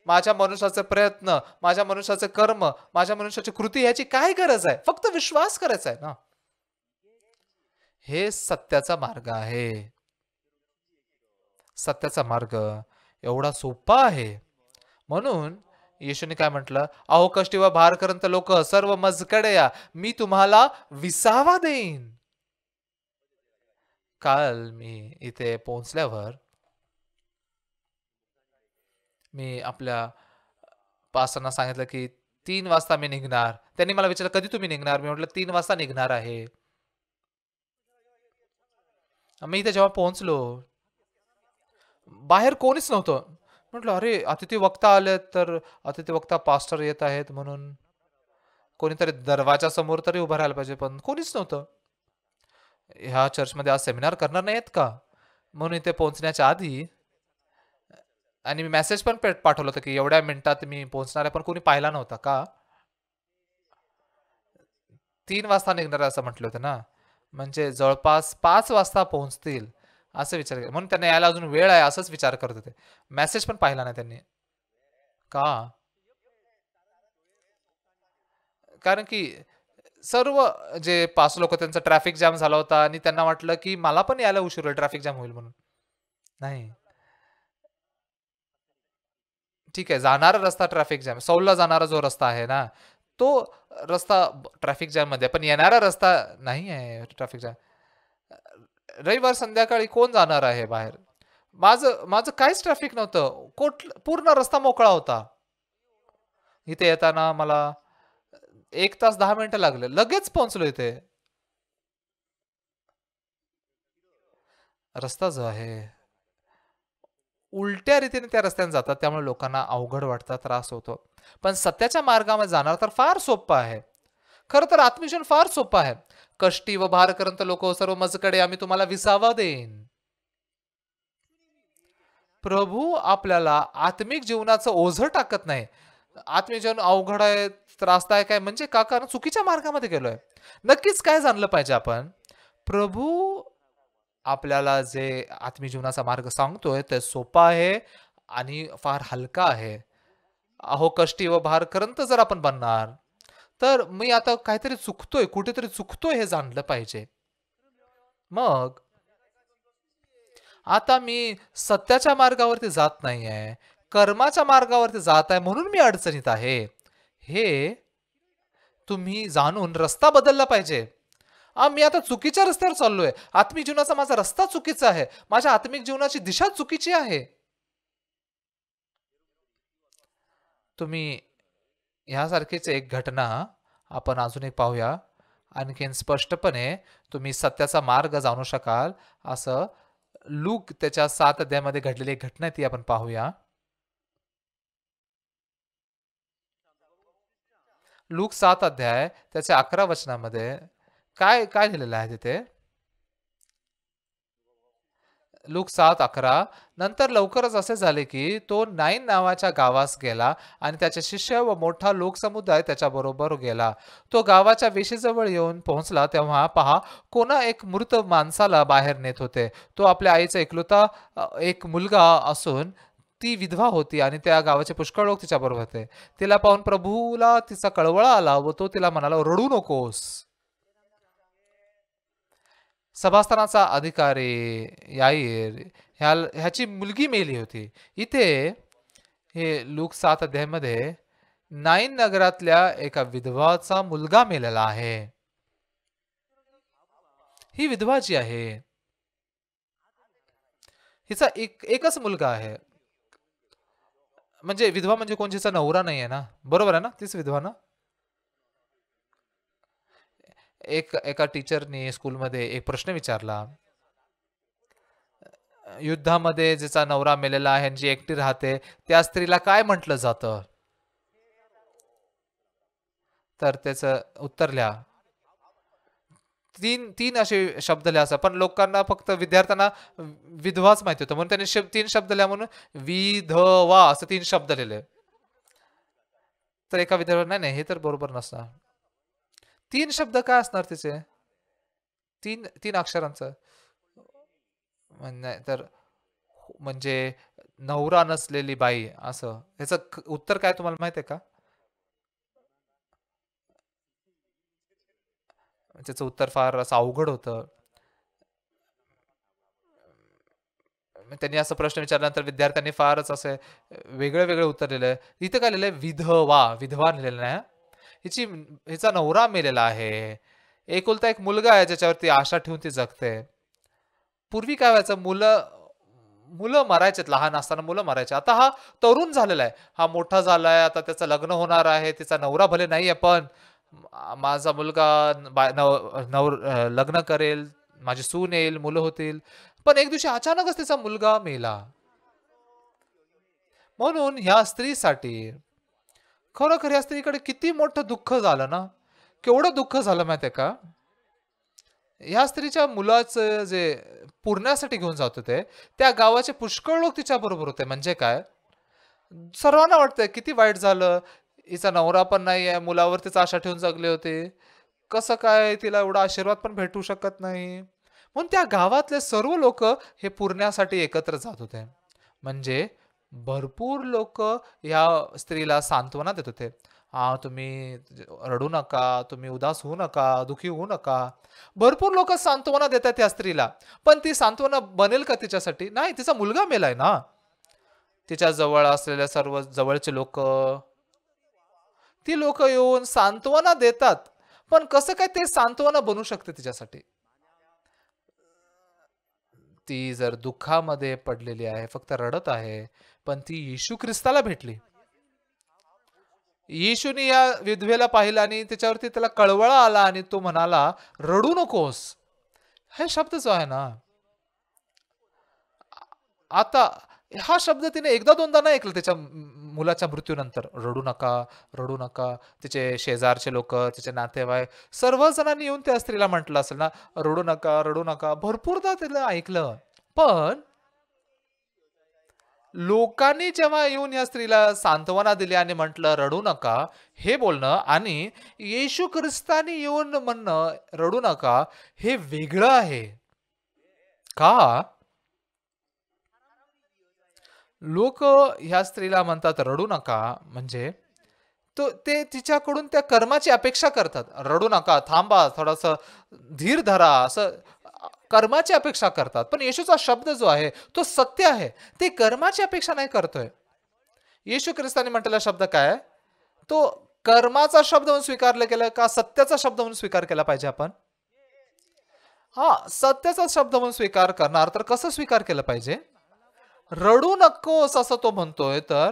माझ्या मनुष्याचे प्रयत्न, माझ्या मनुष्याचे कर्म, माझ्या मनुष्याची कृती याची काय गरज आहे? फक्त विश्वास करायचा आहे ना. हे सत्याचा मार्ग आहे. सत्याचा मार्ग एवढा सोपा आहे. म्हणून येशूने काय म्हटलं? अहो कष्टी व भारकरंत लोक सर्व मजकडे या, मी तुम्हाला विसावा देईन. काल मी इथे पोहोचल्यावर मी आपल्या पास्टरना सांगितलं की 3 वाजता मी निघणार. त्यांनी मला विचारलं कधी तुम्ही निघणार? मी म्हटलं 3 वाजता निघणार आहे. मी इथे जेव्हा पोहोचलो बाहेर कोणीच नव्हतं. म्हटलं अरे अतिथी वक्ता आलेत, तर अतिथी वक्ता पास्टर येत आहेत म्हणून कोणीतरी दरवाजा समोर तरी उभं राहायला पाहिजे, पण कोणीच नव्हतं. ह्या चर्चमध्ये आज सेमिनार करणार नाहीत का म्हणून इथे पोहोचण्याच्या आधी, आणि मी मेसेज पण पाठवलं होतं की एवढ्या मिनिटात मी पोहोचणार आहे, पण कोणी पाहिला नव्हता का? 3 वाजता निघणार असं म्हटलं होतं ना, म्हणजे जवळपास 5 वाजता पोहोचतील असं विचार केला. म्हणून त्यांना यायला अजून वेळ आहे असंच विचार करत होते. मेसेज पण पाहिला नाही त्यांनी. का? कारण की सर्व जे पाच लोक त्यांचा ट्रॅफिक जॅम झाला होता आणि त्यांना वाटलं की मला पण यायला उशीर होईल, ट्रॅफिक जॅम होईल म्हणून. नाही, ठीक आहे, जाणारा रस्ता ट्रॅफिक जॅम, सौलला जाणारा जो रस्ता आहे ना, तो रस्ता ट्रॅफिक जॅम मध्ये, पण येणारा रस्ता नाही आहे ट्रॅफिक जॅम. रविवार संध्याकाळी कोण जाणार आहे बाहेर? माझं माझं काहीच ट्रॅफिक नव्हतं. पूर्ण रस्ता मोकळा होता. इथे येताना मला 1 तास 10 मिनिटं लागले, लगेच पोहोचलो इथे. रस्ता जो आहे उलट्या रीतीने त्या रस्त्याने जातात, त्यामुळे लोकांना अवघड वाटतं, त्रास होतो. पण सत्याच्या मार्गामध्ये जाणार तर फार सोपं आहे. खरं तर आत्मजीवन फार सोपं आहे. कष्टी व भारकरंत लोक सर्व मजकडे आम्ही तुम्हाला विसावा देईन. प्रभू आपल्याला आत्मिक जीवनाचं ओझं टाकत नाही. आत्मिक जीवन अवघड आहे, त्रासदायक आहे म्हणजे का? कारण चुकीच्या मार्गामध्ये गेलोय. नक्कीच काय जाणलं पाहिजे आपण? प्रभू आपल्याला जे आत्मिक जीवनाचा मार्ग सांगतोय ते सोपा आहे आणि फार हलका आहे. अहो कष्टी व भारकरंत जर आपण बनणार, तर मी आता काहीतरी चुकतोय, कुठेतरी चुकतोय हे जाणलं पाहिजे. मग आता मी सत्याच्या मार्गावरती जात नाहीये, कर्माच्या मार्गावरती जात आहे म्हणून मी अडचणीत आहे. हे तुम्ही जाणून रस्ता बदलला पाहिजे. मी आता चुकीच्या रस्त्यावर चाललोय. आत्मिक जीवनाचा माझा रस्ता चुकीचा आहे. माझ्या आत्मिक जीवनाची दिशा चुकीची आहे. तुम्ही ह्यासारखीच एक घटना आपण अजून एक पाहूया. आणखीन स्पष्टपणे तुम्ही सत्याचा मार्ग जाणू शकाल असं लूक त्याच्या 7 अध्यायामध्ये घडलेली एक घटना आहे ती आपण पाहूया. लूक 7 अध्याय त्याच्या 11 वचनामध्ये काय काय लिहिलेलं आहे तिथे? लूक 7:11. नंतर लवकरच असे झाले की तो नाईन नावाच्या गावास गेला आणि त्याचे शिष्य व मोठा लोकसमुदाय त्याच्याबरोबर गेला. तो गावाच्या वेशीजवळ येऊन पोहोचला तेव्हा पहा, कोणा एक मृत माणसाला बाहेर नेत होते. तो आपल्या आईचा एकलौता एक मुलगा असून ती विधवा होती आणि त्या गावाचे पुष्कळ लोक तिच्याबरोबर होते. तिला पाहून प्रभूला तिचा कळवळा आला व तो तिला म्हणाला, रडू नकोस. सभास्थानाचा अधिकारी याईर ह्याची मुलगी मेली होती. इथे हे लूक 7 अध्यायामध्ये नाईन नगरातल्या एका विधवाचा मुलगा मेलेला आहे. ही विधवा जी आहे हिचा एकच मुलगा आहे. म्हणजे विधवा म्हणजे कोण, जिचा नवरा नाहीये ना, बरोबर आहे ना, तीच विधवा ना. एका टीचरने स्कूलमध्ये एक प्रश्न विचारला, युद्धामध्ये जिचा नवरा मेलेला आहे आणि जी एकटी राहते त्या स्त्रीला काय म्हटलं जातं? तर त्याचं उत्तर लिहा. तीन तीन असे शब्द लिहा, पण लोकांना फक्त विद्यार्थ्यांना विधवाच माहिती होतं म्हणून त्यांनी 3 शब्द लिहा म्हणून विधवा असं 3 शब्द लिहिले. तर एका विद्यार्थ्याला नाही नाही, हे तर बरोबर नसणार. 3 शब्द काय असणार तिचे? 3 अक्षरांचं नाही तर म्हणजे नवरा नसलेली बाई असं. ह्याचं उत्तर काय तुम्हाला माहिती आहे का? त्याचं उत्तर फार असं अवघड होतं. त्यांनी असं प्रश्न विचारल्यानंतर विद्यार्थ्यांनी फारच असे वेगळे वेगळे उत्तर लिहिलंय. इथं काय लिहिलंय? विधवा. विधवा लिहिलेलं नाही. हिची हिचा नवरा मेलेला आहे. एकुलता एक मुलगा आहे ज्याच्यावरती आशा ठेवून ती जगते. पूर्वी काय व्हायचं, मुलं मुलं मरायचेत, लहान असताना मुलं मरायचे. आता हा तरुण झालेला आहे, हा मोठा झालाय, आता त्याचं लग्न होणार आहे, तिचा नवरा भले नाहीये पण माझा मुलगा लग्न करेल, माझी सून येईल, मुलं होतील. पण एक दिवशी अचानकच तिचा मुलगा मेला. म्हणून ह्या स्त्रीसाठी खरोखर या स्त्रीकडे किती मोठं दुःख झालं ना. केवढं दुःख झालं माहितीये का? ह्या स्त्रीच्या मुलाचं जे पुरण्यासाठी घेऊन जात होते त्या गावाचे पुष्कळ लोक तिच्या बरोबर होते. म्हणजे काय, सर्वांना वाटतंय किती वाईट झालं, हिचा नवरा पण नाहीये, मुलावर तिचा आशा ठेवून जगले होते, कसं काय तिला एवढा आशीर्वाद पण भेटू शकत नाही. म्हणून त्या गावातले सर्व लोक हे पुरण्यासाठी एकत्र जात होते. म्हणजे भरपूर लोक या स्त्रीला सांत्वना देत होते. हा, तुम्ही रडू नका, तुम्ही उदास होऊ नका, दुखी होऊ नका. भरपूर लोक सांत्वना देतात त्या स्त्रीला. पण ती सांत्वना बनेल का तिच्यासाठी? नाही, तिचा मुलगा मेलाय ना. तिच्या जवळ असलेल्या सर्व जवळचे लोक, ती लोक येऊन सांत्वना देतात. पण कसं काय ते सांत्वना बनू शकते तिच्यासाठी? ती जर दुःखामध्ये पडलेली आहे, फक्त रडत आहे, पण ती येशू ख्रिस्ताला भेटली. येशूने या विधवेला पाहिलं आणि त्याच्यावरती त्याला कळवळा आला आणि तो म्हणाला, रडू नकोस. हे शब्द जो आहे ना, आता हा शब्द तिने एकदा दोनदा नाही ऐकलं त्याच्या मुलाच्या मृत्यूनंतर. रडू नका, रडू नका. तिचे शेजारचे लोक, तिचे नातेवाईक सर्वजणांनी येऊन त्या स्त्रीला म्हटलं असेल ना, रडू नका, रडू नका. भरपूरदा तिला ऐकलं. पण लोकांनी जेव्हा येऊन या स्त्रीला सांत्वना दिली आणि म्हटलं रडू नका, हे बोलणं आणि येशू ख्रिस्तानी येऊन म्हणणं रडू नका, हे वेगळं आहे. का? लोक ह्या स्त्रीला म्हणतात रडू नका, म्हणजे तो ते तिच्याकडून त्या कर्माची अपेक्षा करतात. रडू नका, थांबा, थोडस धीर धरा, असं कर्माची अपेक्षा करतात. पण येशूचा शब्द जो आहे तो सत्य आहे, ते कर्माची अपेक्षा नाही करतोय. येशू ख्रिस्ताने म्हटलेला शब्द काय, तो कर्माचा शब्द म्हणून स्वीकारला गेला का सत्याचा शब्द म्हणून स्वीकार केला पाहिजे आपण? हा, सत्याचा शब्द म्हणून स्वीकार करणार तर कसं स्वीकार केलं पाहिजे? रडू नकोस असं तो म्हणतोय तर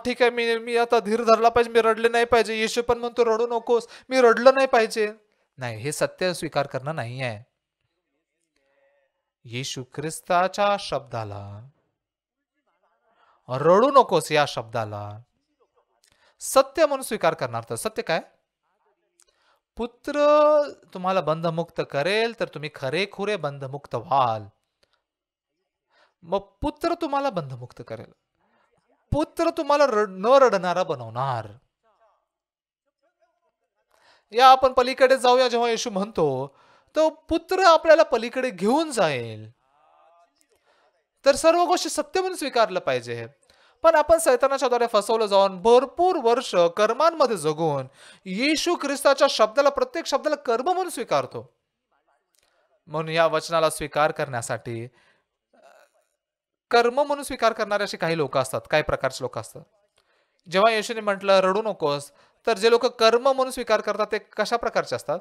ठीक आहे, मी मी आता धीर धरला पाहिजे, मी रडले नाही पाहिजे. येशू पण म्हणतो रडू नकोस, मी रडलं नाही पाहिजे. नाही, हे सत्य स्वीकार करणं नाही आहे. येशू ख्रिस्ताच्या शब्दाला, रडू नकोस या शब्दाला सत्य म्हणून स्वीकार करणार, तर सत्य काय? पुत्र तुम्हाला बंधमुक्त करेल तर तुम्ही खरेखुरे बंधमुक्त व्हाल. मग पुत्र तुम्हाला बंधमुक्त करेल. पुत्र तुम्हाला न रडणारा बनवणार. या आपण पलीकडे जाऊया जेव्हा येशू म्हणतो, तो पुत्र आपल्याला पलीकडे घेऊन जाईल. तर सर्व गोष्टी सत्य म्हणून स्वीकारलं पाहिजे. पण आपण सैतानाच्या द्वारे फसवलं जाऊन भरपूर वर्ष कर्मांमध्ये जगून येशू ख्रिस्ताच्या शब्दाला, प्रत्येक शब्दाला कर्म म्हणून स्वीकारतो. म्हणून या वचनाला स्वीकार करण्यासाठी कर्म म्हणून स्वीकार करणारे असे काही लोक असतात, काही प्रकारचे लोक असतात. जेव्हा येशूने म्हटलं रडू नकोस, तर जे लोक कर्म म्हणून स्वीकार करतात ते कशा प्रकारचे असतात?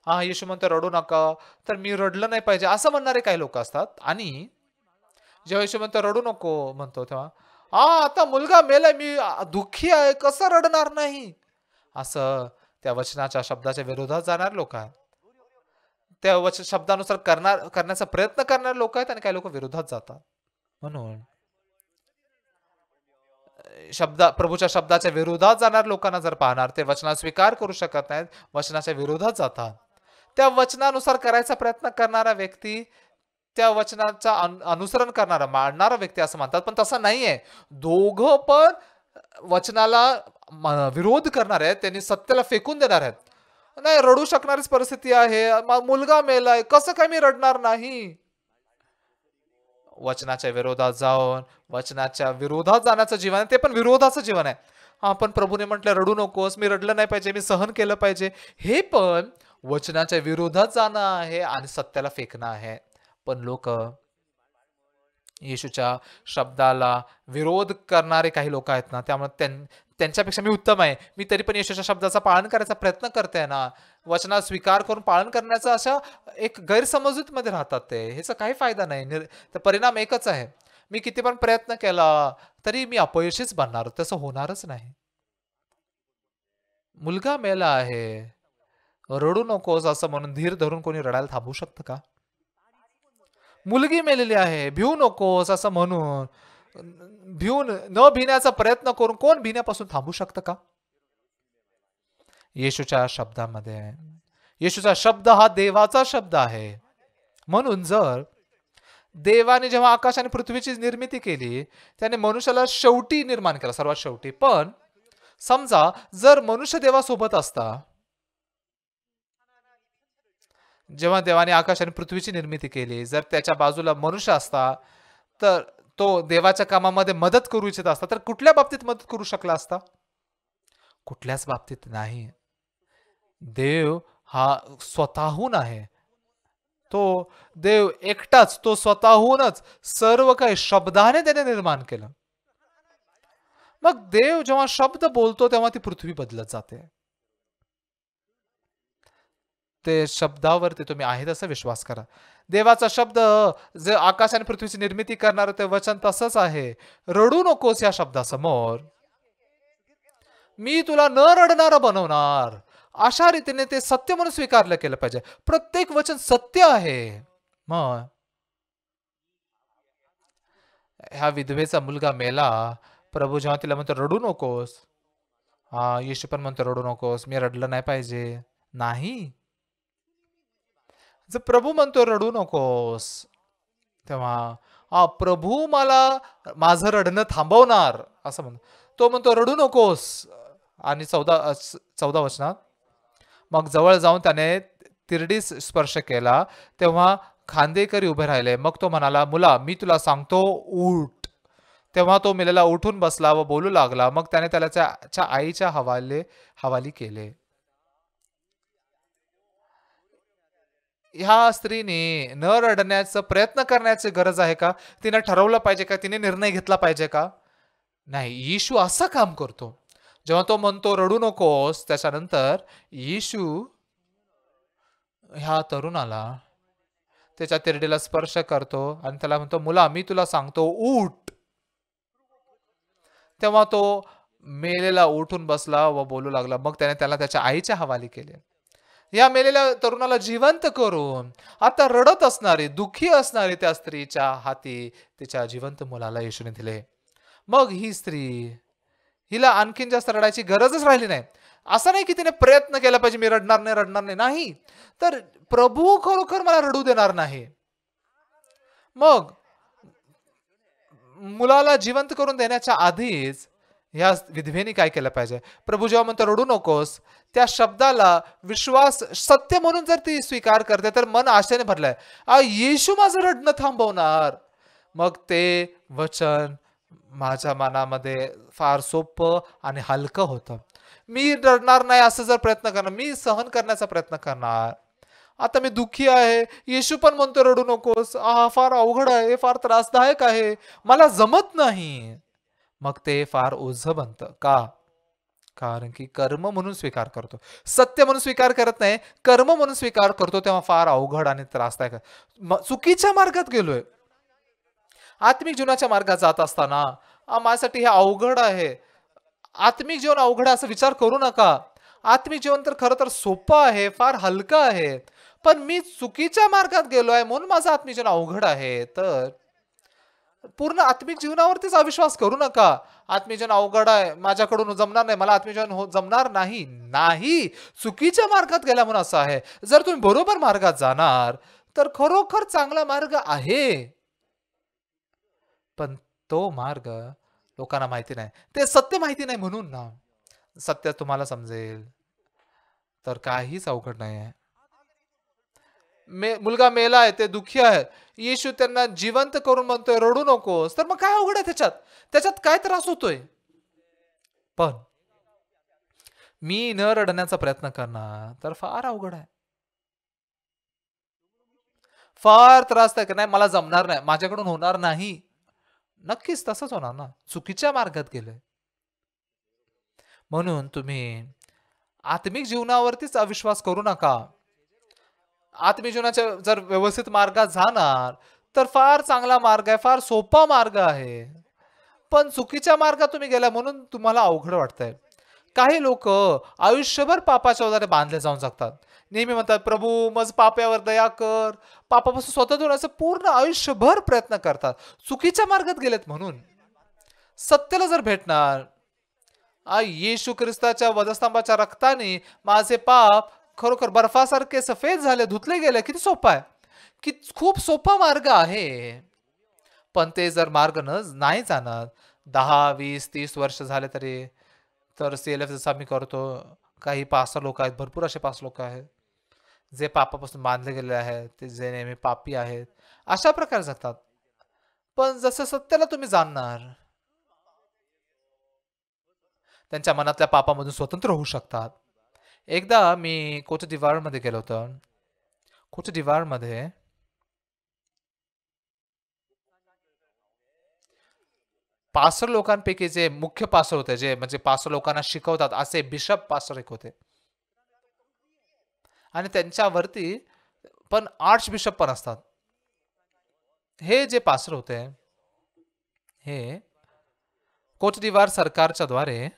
हा, येशू म्हणतो रडू नका, तर मी रडलं नाही पाहिजे असं म्हणणारे काही लोक असतात. आणि जेव्हा येशू म्हणतो रडू नको म्हणतो, तेव्हा आता मुलगा मेलाय, मी दुःखी आहे, कसं रडणार नाही, असं त्या वचनाच्या शब्दाच्या विरोधात जाणारे लोक आहेत. त्या शब्दानुसार करण्याचा प्रयत्न करणारे लोक आहेत आणि काही लोक विरोधात जातात. म्हणून प्रभूच्या शब्दाच्या विरोधात जाणाऱ्या लोकांना जर पाहणार, ते वचना स्वीकार करू शकत नाहीत, वचनाच्या विरोधात जातात. त्या वचनानुसार करायचा प्रयत्न करणारा व्यक्ती त्या वचनाचा अनुसरण करणारा, मानणारा व्यक्ती असं म्हणतात, पण तसं नाहीये. दोघं पण वचनाला विरोध करणार आहेत, त्यांनी सत्याला फेकून देणार आहेत. नाही, रडू शकणारीच परिस्थिती आहे, मुलगा मेलाय, कसं काय मी रडणार नाही. वचनाच्या विरोधात जाऊन वचनाच्या विरोधात जाण्याचं जीवन आहे, ते पण विरोधाचं जीवन आहे. आपण प्रभूने म्हटलं रडू नकोस, मी रडलं नाही पाहिजे, मी सहन केलं पाहिजे, हे पण वचनाच्या विरोधात जाणं आहे आणि सत्याला फेकणं आहे. पण लोक येशूच्या शब्दाला विरोध करणारे काही लोक आहेत ना, त्यामुळे त्यांच्यापेक्षा मी उत्तम आहे, मी तरी पण येशूच्या शब्दाचा पालन करायचा प्रयत्न करते ना, वचना स्वीकार करून पालन करण्याचा अशा एक गैरसमजुत मध्ये राहतात. ते ह्याचा काही फायदा नाही. तर परिणाम एकच आहे, मी किती पण प्रयत्न केला तरी मी अपयशीच बनणार, तसं होणारच नाही. मुलगा मेला आहे, रडू नकोस असं म्हणून धीर धरून कोणी रडायला थांबू शकतं का? मुलगी मेलेली आहे, भिवू नकोस असं म्हणून न भिण्याचा प्रयत्न करून कोण भिण्यापासून थांबू शकतं का? येशूच्या शब्दामध्ये, येशूचा शब्द हा देवाचा शब्द आहे. म्हणून जर देवाने जेव्हा आकाश आणि पृथ्वीची निर्मिती केली, त्याने मनुष्याला शेवटी निर्माण केला, सर्वात शेवटी. पण समजा जर मनुष्य देवासोबत असता, जेव्हा देवाने आकाश आणि पृथ्वीची निर्मिती केली, जर त्याच्या बाजूला मनुष्य असता, तर तो देवाच्या कामामध्ये मदत करू इच्छित असता, तर कुठल्या बाबतीत मदत करू शकला असता? कुठल्याच बाबतीत नाही. देव हा स्वतःहून आहे. तो देव एकटाच, तो स्वतःहूनच सर्व काही शब्दाने त्याने निर्माण केलं. मग देव जेव्हा शब्द बोलतो तेव्हा ती पृथ्वी बदलत जाते. ते शब्दावरती तुम्ही आहे तसं विश्वास करा. देवाचा शब्द जे आकाश आणि पृथ्वीची निर्मिती करणार ते वचन तसंच आहे. रडू नकोस या शब्दासमोर, मी तुला न रडणारा बनवणार, अशा रीतीने ते सत्य म्हणून स्वीकारलं केलं पाहिजे. प्रत्येक वचन सत्य आहे. मग ह्या विधवेचा मुलगा मेला, प्रभू जेव्हा तिला म्हणतो रडू नकोस, येशू पण म्हणतो रडू नकोस, मी रडलं नाही पाहिजे, नाही. जर प्रभू म्हणतो रडू नकोस, तेव्हा प्रभू मला माझं रडणं थांबवणार असं म्हणतो. तो म्हणतो रडू नकोस. आणि 14 वचनात, मग जवळ जाऊन त्याने तिरडीस स्पर्श केला, तेव्हा खांदेकरी उभे राहिले. मग तो म्हणाला, मुला मी तुला सांगतो उठ. तेव्हा तो मेलेला उठून बसला व बोलू लागला. मग त्याने त्याला त्याच्या आईच्या हवाली केले. ह्या स्त्रीने न रडण्याचा प्रयत्न करण्याची गरज आहे का? तिने ठरवलं पाहिजे का? तिने निर्णय घेतला पाहिजे का? नाही. येशू असं काम करतो. जेव्हा तो म्हणतो रडू नकोस, त्याच्यानंतर येशू ह्या तरुणाला त्याच्या तिरडीला स्पर्श करतो आणि त्याला म्हणतो, मुला मी तुला सांगतो उठ. तेव्हा तो मेलेला उठून बसला व बोलू लागला. मग त्याने त्याला त्याच्या आईच्या हवाली केले. या मेलेल्या तरुणाला जिवंत करून आता रडत असणारी, दुःखी असणारी त्या स्त्रीच्या हाती तिच्या जिवंत मुलाला येशूने दिले. मग ही स्त्री, हिला आणखीन जास्त रडायची गरजच राहिली नाही. असं नाही की तिने प्रयत्न केला पाहिजे, मी रडणार नाही, रडणार नाही. नाही. तर प्रभू खरोखर मला रडू देणार नाही. मग मुलाला जिवंत करून देण्याच्या आधीच ह्या विधवेने काय केलं पाहिजे? प्रभू जेव्हा म्हणतो रडू नकोस, त्या शब्दाला विश्वास सत्य म्हणून जर ती स्वीकार करते, तर मन आशेने भरलंय. येशू माझं रडणं थांबवणार. मग ते वचन माझ्या मनामध्ये फार सोपं आणि हलकं होतं. मी रडणार नाही असं जर प्रयत्न करणार, मी सहन करण्याचा प्रयत्न करणार. आता मी दुःखी आहे. येशू पण म्हणतो रडू नकोस. फार अवघड आहे, फार त्रासदायक आहे. मला जमत नाही. मग ते फार ओझं बनतं. का? कारण की कर्म म्हणून स्वीकार करतो. सत्य म्हणून स्वीकार करत नाही, कर्म म्हणून स्वीकार करतो तेव्हा फार अवघड आणि त्रासदायक आहे. चुकीच्या मार्गात गेलोय. आत्मिक जीवनाच्या मार्गात जात असताना माझ्यासाठी हे अवघड आहे. आत्मिक जीवन अवघड आहे असं विचार करू नका. आत्मिक जीवन तर खरं तर सोपं आहे, फार हलकं आहे. पण मी चुकीच्या मार्गात गेलोय म्हणून माझं आत्मिक जीवन अवघड आहे. तर पूर्ण आत्मिक जीवनावरतीच अविश्वास करू नका. आत्मिक जीवन अवघड आहे, माझ्याकडून जमणार नाही, मला आत्मिक जीवन जमणार नाही. नाही, चुकीच्या मार्गात गेला म्हणून असं आहे. जर तुम्ही बरोबर मार्गात जाणार तर खरोखर चांगला मार्ग आहे. पण तो मार्ग लोकांना माहिती नाही. ते सत्य माहिती नाही म्हणून ना. सत्य तुम्हाला समजेल तर काहीच अवघड नाही आहे. मुलगा मेला आहे, ते दुःखी आहे. येशू त्यांना जिवंत करून म्हणतोय रडू नकोस. तर मग काय अवघड आहे त्याच्यात? त्याच्यात काय त्रास होतोय? पण मी न रडण्याचा प्रयत्न करणार तर फार अवघड आहे. फार त्रासदायक नाही, मला जमणार नाही, माझ्याकडून होणार नाही. नक्कीच तसंच होणार ना. चुकीच्या मार्गात गेलोय. म्हणून तुम्ही आत्मिक जीवनावरतीच अविश्वास करू नका. आत्मिक जीवनाच्या जर व्यवस्थित मार्गात जाणार तर फार चांगला मार्ग आहे, फार सोपा मार्ग आहे. पण चुकीच्या मार्गात तुम्ही गेला म्हणून तुम्हाला अवघड वाटतंय. काही लोक आयुष्यभर पापाच्या ओझ्याने बांधले जाऊन जगतात. नेहमी म्हणतात प्रभू मज पाप्यावर दया कर. पापापासून स्वतंत्र होण्याचा पूर्ण आयुष्यभर प्रयत्न करतात. चुकीच्या मार्गात गेलेत म्हणून. सत्याला जर भेटणार, येशू ख्रिस्ताच्या वधस्तंभाच्या रक्ताने माझे पाप खरोखर बर्फासारखे सफेद झाले, धुतले गेले. किती सोपा आहे, की खूप सोपा मार्ग आहे. पण ते जर मार्ग नाही जाणार, 10, 20, 30 वर्ष झाले तरी, तर CLF जसं आम्ही करतो, काही पास्टर लोक आहेत, भरपूर असे पाच लोक आहेत जे पापापासून बांधले गेले आहेत, ते जे नेहमी पापी आहेत, अशा प्रकारे जगतात. पण जसं सत्याला तुम्ही जाणणार, त्यांच्या मनातल्या पापामधून स्वतंत्र होऊ शकतात. एकदा मी कोच दिवारमध्ये गेलो होतो. कोच दिवारमध्ये पास्टर लोकांपैकी जे मुख्य पास्टर होते, जे म्हणजे पास्टर लोकांना शिकवतात असे बिशप पास्टर एक होते. आणि त्यांच्यावरती पण आर्च बिशप पण असतात. हे जे पास्टर होते, हे कोच दिवार सरकारच्या द्वारे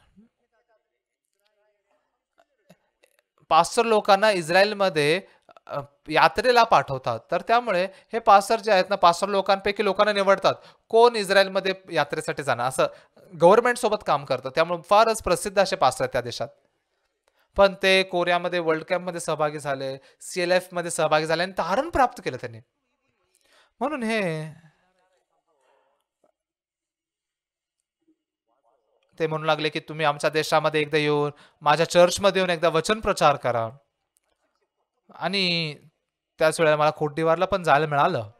पास्टर लोकांना इस्रायलमध्ये यात्रेला पाठवतात. तर त्यामुळे हे पास्टर जे आहेत ना, पास्टर लोकांपैकी लोकांना निवडतात कोण इस्रायलमध्ये यात्रेसाठी जाणार, असं गव्हर्नमेंट सोबत काम करतं. त्यामुळे फारच प्रसिद्ध असे पास्टर आहेत त्या देशात. पण ते कोरियामध्ये वर्ल्ड कपमध्ये सहभागी झाले, CLF मध्ये सहभागी झाले आणि तारण प्राप्त केलं त्यांनी. म्हणून हे ते म्हणू लागले की तुम्ही आमच्या देशामध्ये एकदा येऊन, माझ्या चर्चमध्ये येऊन एकदा वचन प्रचार करा. आणि त्याच वेळेला मला कोटदिवारला पण जायला मिळालं.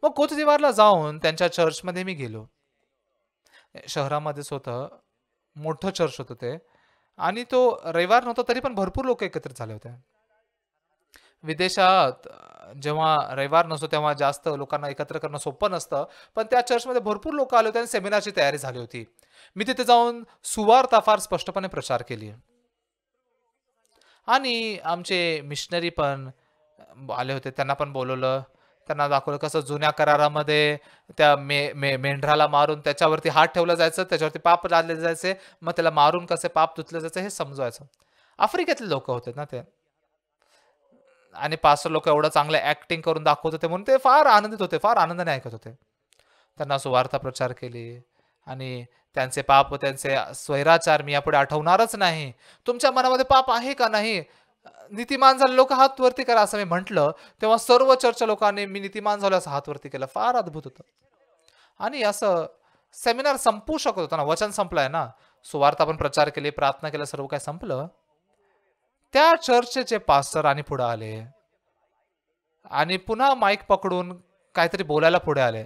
मग कोटदिवारला जाऊन त्यांच्या चर्चमध्ये मी गेलो. शहरामध्येच होतं, मोठं चर्च होतं ते. आणि तो रविवार नव्हता तरी पण भरपूर लोक एकत्रित झाले होते. विदेशात जेव्हा रविवार नसतो तेव्हा जास्त लोकांना एकत्र करणं सोपं नसतं. पण त्या चर्चमध्ये भरपूर लोक आले होते आणि सेमिनारची तयारी झाली होती. मी तिथे जाऊन सुवार्ता फार स्पष्टपणे प्रचार केली. आणि आमचे मिशनरी पण आले होते, त्यांना पण बोलवलं. त्यांना दाखवलं कसं जुन्या करारामध्ये त्या मेंढराला मारून त्याच्यावरती हात ठेवला जायचं, त्याच्यावरती पाप लादले जायचे, मग त्याला मारून कसे पाप धुतले जायचे हे समजवायचं. आफ्रिकेतले लोक होते ना ते. आणि पास्टर लोक एवढं चांगलं ऍक्टिंग करून दाखवत होते म्हणून ते फार आनंदित होते, फार आनंदाने ऐकत होते. त्यांना सुवार्ता प्रचार केली आणि त्यांचे पाप व त्यांचे स्वैराचार मी यापुढे आठवणारच नाही. तुमच्या मनामध्ये पाप आहे का नाही? नीतिमान झाले लोक हात वरती करा असं मी म्हटलं, तेव्हा सर्व चर्चा लोकांनी मी नीतिमान झालो असं हात वरती केलं. फार अद्भुत होतं. आणि असं सेमिनार संपू शकत होता ना, वचन संपलंय ना, सुवार्ता आपण प्रचार केली, प्रार्थना केलं, सर्व काय संपलं. त्या चर्चचे पास्टर आणि पुढे आले आणि पुन्हा माईक पकडून काहीतरी बोलायला पुढे आले.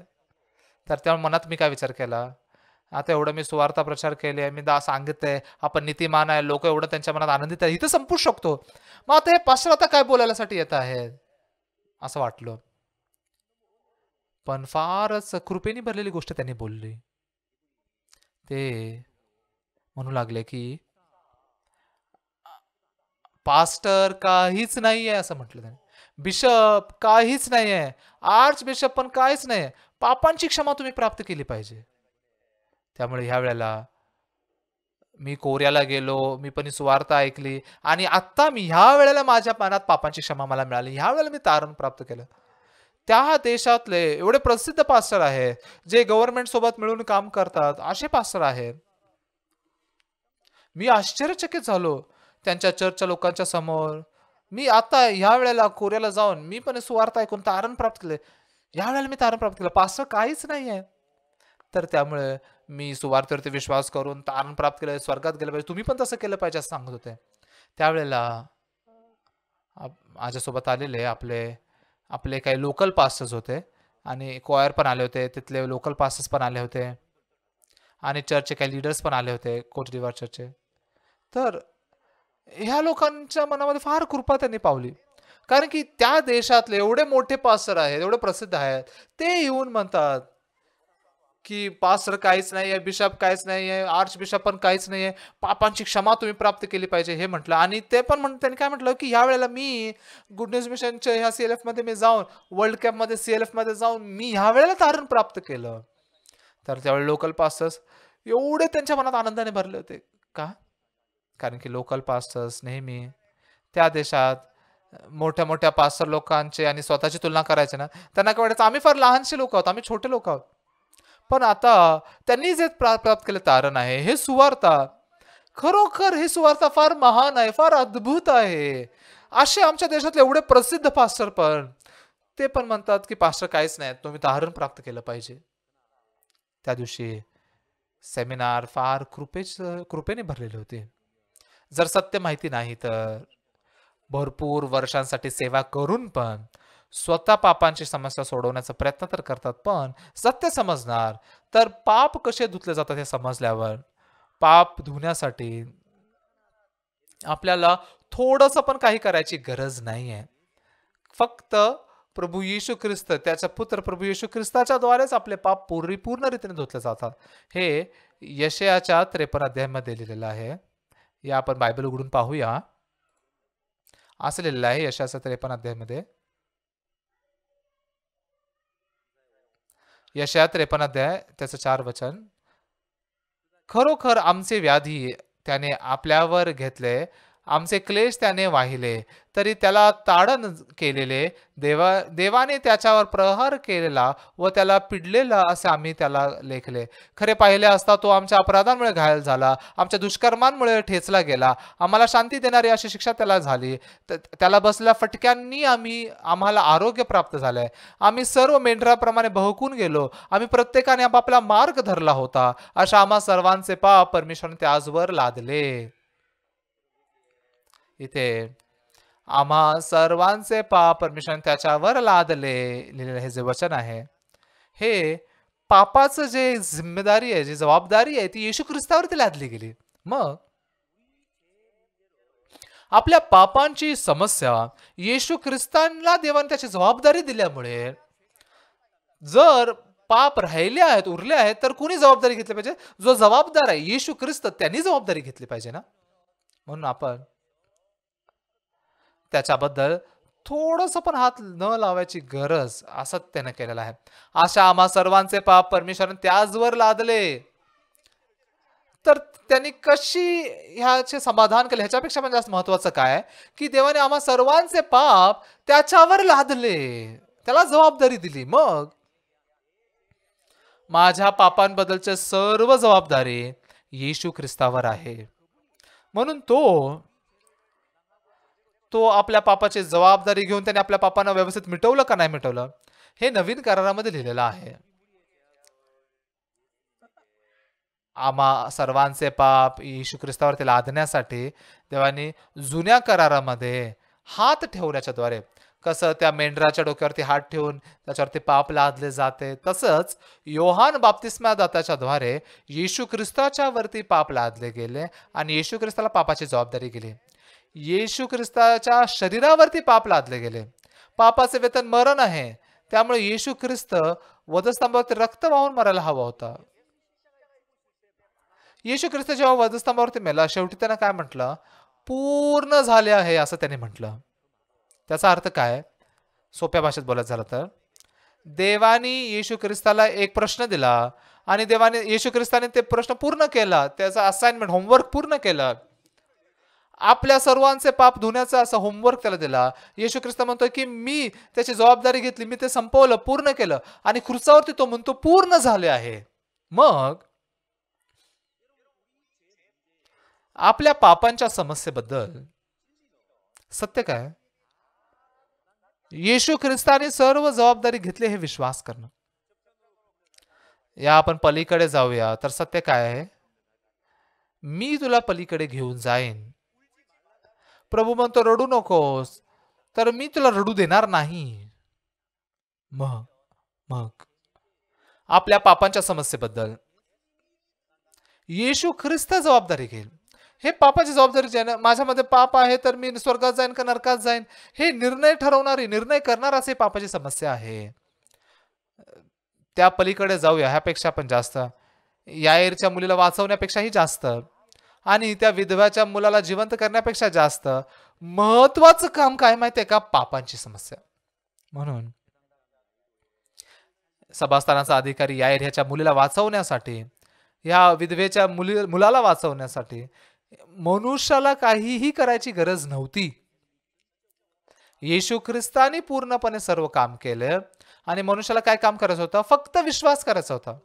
तर त्या मनात मी काय विचार केला, आता एवढं मी सुवार्ता प्रचार केले, मी सांगितलंय आपण नीतिमान आहे, लोक एवढं त्यांच्या मनात आनंदित आहे, इथं संपूच शकतो. मग आता हे पास्टर आता काय बोलायसाठी येत आहेत असं वाटलं. पण फारच कृपेने भरलेली गोष्ट त्यांनी बोलली. ते म्हणू लागले की पास्टर काहीच नाहीये असं म्हटलं त्याने. बिशप काहीच नाहीये. आर्च बिशप पण काहीच नाहीये. पापांची क्षमा तुम्ही प्राप्त केली पाहिजे. त्यामुळे ह्या वेळेला मी कोरियाला गेलो, मी पण ही सुवार्ता ऐकली आणि आता मी ह्या वेळेला माझ्या मनात पापांची क्षमा मला मिळाली. ह्या वेळेला मी तारण प्राप्त केलं. त्या देशातले एवढे प्रसिद्ध पास्टर आहेत, जे गव्हर्नमेंट सोबत मिळून काम करतात, असे पास्टर आहेत. मी आश्चर्यचकित झालो त्यांच्या चर्चच्या लोकांच्या समोर. मी आता ह्या वेळेला कोरियाला जाऊन मी पण सुवार्ता ऐकून तारण प्राप्त केले. ह्या वेळेला मी तारण प्राप्त केलं. पास्टर काहीच नाहीये. तर त्यामुळे मी सुवार्थेवरती विश्वास करून तारण प्राप्त केलं, स्वर्गात गेलं पाहिजे, तुम्ही पण तसं केलं पाहिजे असं सांगत होते. त्यावेळेला माझ्यासोबत आलेले आपले आपले काही लोकल पास्टर्स होते आणि क्वायर पण आले होते, तिथले लोकल पास्टर्स पण आले होते आणि चर्चचे काही लीडर्स पण आले होते, कोट दिवार चर्चचे. तर ह्या लोकांच्या मनामध्ये फार कृपा त्यांनी पावली. कारण की त्या देशातले एवढे मोठे पास्टर आहेत, एवढे प्रसिद्ध आहेत, ते येऊन म्हणतात की पास्टर काहीच नाहीये, बिशप काहीच नाहीये, आर्च बिशप पण काहीच नाहीये, पापांची क्षमा तुम्ही प्राप्त केली पाहिजे हे म्हटलं. आणि ते पण त्यांनी काय म्हटलं की ह्या वेळेला मी गुड न्यूज मिशनच्या ह्या CLF मध्ये मी जाऊन, वर्ल्ड कॅप मध्ये CLF मध्ये जाऊन मी ह्या वेळेला तारण प्राप्त केलं. तर त्यावेळी लोकल पास्टर्स एवढे त्यांच्या मनात आनंदाने भरले होते. का? कारण की लोकल पास्टर्स नेहमी त्या देशात मोठ्या मोठ्या पास्टर लोकांचे आणि स्वतःची तुलना करायची ना, त्यांना काय वाटायचं आम्ही फार लहानशे लोक आहोत, आम्ही छोटे लोक आहोत. पण आता त्यांनी जे प्राप्त केले तारण आहे, हे सुवार्ता, खरोखर हे सुवार्ता फार महान आहे, फार अद्भुत आहे. असे आमच्या देशातले एवढे प्रसिद्ध पास्टर पण ते पण म्हणतात की पास्टर काहीच नाही, तुम्ही तारण प्राप्त केलं पाहिजे. त्या दिवशी सेमिनार फार कृपेने भरलेले होते. जर सत्य माहिती नाही तर भरपूर वर्षांसाठी सेवा करून पण स्वतः पापांची समस्या सोडवण्याचा प्रयत्न तर करतात, पण सत्य समजणार तर पाप कसे धुतले जातात हे समजल्यावर पाप धुण्यासाठी आपल्याला थोडंसं पण काही करायची गरज नाहीये. फक्त प्रभू येशू ख्रिस्त, त्याचा पुत्र प्रभू येशू ख्रिस्ताच्या द्वारेच आपले पाप पूर्ण रीतीने धुतले जातात. हे यशायाच्या 53 अध्यायामध्ये लिहिलेलं आहे. या आपण बायबल उघडून पाहूया. असं लिहिलेलं आहे यशायाच्या 53 अध्यायामध्ये. यशाया 53 अध्याय त्याचं 4 वचन. खरोखर आमचे व्याधी त्याने आपल्यावर घेतले, आमचे क्लेश त्याने वाहिले, तरी त्याला ताडण केलेले, देवाने त्याच्यावर प्रहार केलेला व त्याला पिडलेला असे आम्ही त्याला लेखले. खरे पाहिले असता तो आमच्या अपराधांमुळे घायल झाला, आमच्या दुष्कर्मांमुळे ठेचला गेला, आम्हाला शांती देणारी अशी शिक्षा त्याला झाली. त्याला बसलेल्या फटक्यांनी आम्हाला आरोग्य प्राप्त झालंय. आम्ही सर्व मेंढराप्रमाणे बहकून गेलो, आम्ही प्रत्येकाने आपापला मार्ग धरला होता, अशा आम्हा सर्वांचे पाप परमेश्वराने त्याचवर लादले. इथे आम्हा सर्वांचे पाप परमेश्वराने त्याच्यावर लादले लिहिलेलं हे जे वचन आहे, हे पापाचं जे जिम्मेदारी आहे, जी जबाबदारी आहे, ती येशू ख्रिस्तावरती लादली गेली. मग आपल्या पापांची समस्या येशू ख्रिस्तांना देवाने त्याची जबाबदारी दिल्यामुळे जर पाप राहिले आहेत, उरले आहेत, तर कोणी जबाबदारी घेतली पाहिजे? जो जबाबदार आहे येशू ख्रिस्त, त्यांनी जबाबदारी घेतली पाहिजे ना. म्हणून आपण त्याच्याबद्दल थोडंसं पण हात न लावायची गरज असं त्याने केलेलं आहे. अशा आम्हा सर्वांचे पाप परमेश्वराने त्याचवर लादले. तर त्यांनी कशी ह्याचे समाधान केले ह्याच्यापेक्षा पण जास्त महत्वाचं काय की देवाने आम्हा सर्वांचे पाप त्याच्यावर लादले, त्याला जबाबदारी दिली. मग माझ्या पापांबद्दलची सर्व जबाबदारी येशू ख्रिस्तावर आहे. म्हणून तो तो आपल्या पापाची जबाबदारी घेऊन त्याने आपल्या पापांना व्यवस्थित मिटवलं का नाही मिटवलं हे नवीन करारामध्ये लिहिलेलं आहे. आम्हा सर्वांचे पाप येशू ख्रिस्तावरती लादण्यासाठी देवाने जुन्या करारामध्ये हात ठेवण्याच्या द्वारे कसं त्या मेंढराच्या डोक्यावरती हात ठेवून त्याच्यावरती पाप लादले जाते, तसंच योहान बाप्तिस्मादात्याच्या द्वारे येशू ख्रिस्ताच्या वरती पाप लादले गेले आणि येशू ख्रिस्ताला पापाची जबाबदारी गेली. येशू ख्रिस्ताच्या शरीरावरती पाप लादले गेले. पापाचे वेतन मरण आहे, त्यामुळे येशू ख्रिस्त वधस्तंभावरती रक्त वाहून मरायला हवा होता. येशू ख्रिस्त जेव्हा वधस्तंभावरती मेला शेवटी त्यानं काय म्हटलं, पूर्ण झाले आहे असं त्याने म्हटलं. त्याचा अर्थ काय, सोप्या भाषेत बोलायचं झालं तर देवानी येशू ख्रिस्ताला एक प्रश्न दिला आणि देवाने येशू ख्रिस्ताने ते प्रश्न पूर्ण केला, त्याचा असाइनमेंट होमवर्क पूर्ण केलं. आपल्या सर्वांचे पाप धुण्याचा असा होमवर्क त्याला दिला. येशू ख्रिस्त म्हणतोय की मी त्याची जबाबदारी घेतली, मी ते संपवलं, पूर्ण केलं आणि खुर्चावरती तो म्हणतो पूर्ण झाले आहे. मग आपल्या पापांच्या समस्येबद्दल सत्य काय, येशू ख्रिस्ताने सर्व जबाबदारी घेतली हे विश्वास करणं. या आपण पलीकडे जाऊया तर सत्य काय आहे, मी तुला पलीकडे घेऊन जाईन. प्रभू म्हणतो रडू नकोस, तर मी तुला रडू देणार नाही. मग मग आपल्या पापांच्या समस्येबद्दल येशू ख्रिस्त जबाबदारी घेईल. हे पापाची जबाबदारी जी आहे ना, माझ्यामध्ये पाप आहे तर मी स्वर्गात जाईन का नरकात जाईन हे निर्णय करणार असे पापाची समस्या आहे. त्या पलीकडे जाऊया, ह्यापेक्षा पण जास्त याईरच्या मुलीला वाचवण्यापेक्षाही जास्त आणि त्या विधव्याच्या मुलाला जिवंत करण्यापेक्षा जास्त महत्वाचं काम काय माहितीये का, पापांची समस्या. म्हणून सभास्थानाचा अधिकारी याईर ह्याच्या मुलीला वाचवण्यासाठी, या विधवेच्या मुलाला वाचवण्यासाठी मनुष्याला काहीही करायची गरज नव्हती. येशू ख्रिस्ताने पूर्णपणे सर्व काम केले आणि मनुष्याला काय काम करायचं होतं, फक्त विश्वास करायचा होता.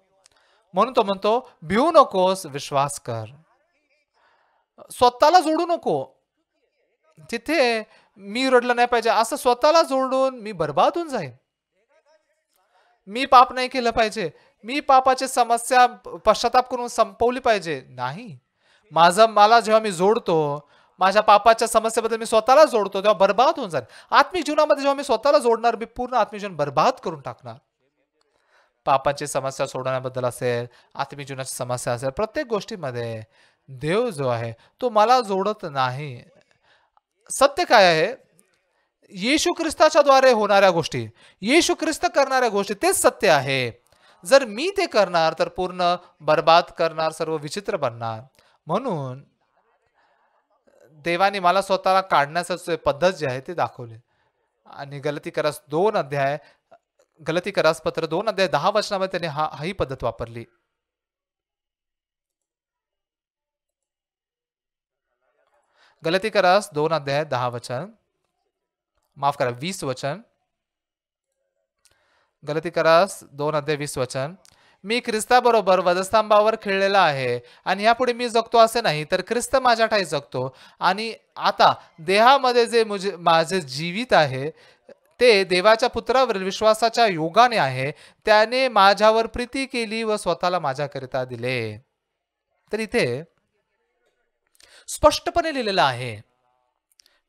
म्हणून तो म्हणतो भिवू नकोस, विश्वास कर, स्वतःला जोडू नको. तिथे मी रडलं नाही पाहिजे असं स्वतःला जोडून मी बर्बाद होऊन जाईन. मी पाप नाही केलं पाहिजे, मी पापाची समस्या पश्चाताप करून संपवली पाहिजे, नाही. मला जेव्हा मी जोडतो, माझ्या पापाच्या समस्येबद्दल मी स्वतःला जोडतो, तेव्हा बर्बाद होऊन जाईल. आत्मिक जीवनामध्ये जेव्हा मी स्वतःला जोडणार, मी पूर्ण आत्मिक जीवन बर्बाद करून टाकणार. पापाची समस्या सोडवण्याबद्दल असेल, आत्मिक जीवनाची समस्या असेल, प्रत्येक गोष्टीमध्ये देव जो आहे तो मला जोडत नाही. सत्य काय आहे, येशू ख्रिस्ताच्या द्वारे होणाऱ्या गोष्टी, येशू ख्रिस्त करणाऱ्या गोष्टी तेच सत्य आहे. जर मी ते करणार तर पूर्ण बर्बाद करणार, सर्व विचित्र बनणार. म्हणून देवाने मला स्वतःला काढण्याचं पद्धत जी आहे ती दाखवली आणि गलतीकरास पत्र 2 अध्याय 10 वचनामध्ये त्याने ही पद्धत वापरली. गलतीकरास 2 अध्याय 10 वचन, माफ करा 20 वचन. गलतीकरास 2 अध्याय 20 वचन, मी ख्रिस्ताबरोबर वधस्तंभावर खिळलेला आहे आणि यापुढे मी जगतो असे नाही, तर ख्रिस्त माझ्या ठाई जगतो. आणि आता देहामध्ये जे माझे जीवित आहे ते देवाच्या पुत्रावरील विश्वासाच्या योगाने आहे. त्याने माझ्यावर प्रीती केली व स्वतःला माझ्याकरिता दिले. तर इथे स्पष्टपणे लिहिलेलं आहे,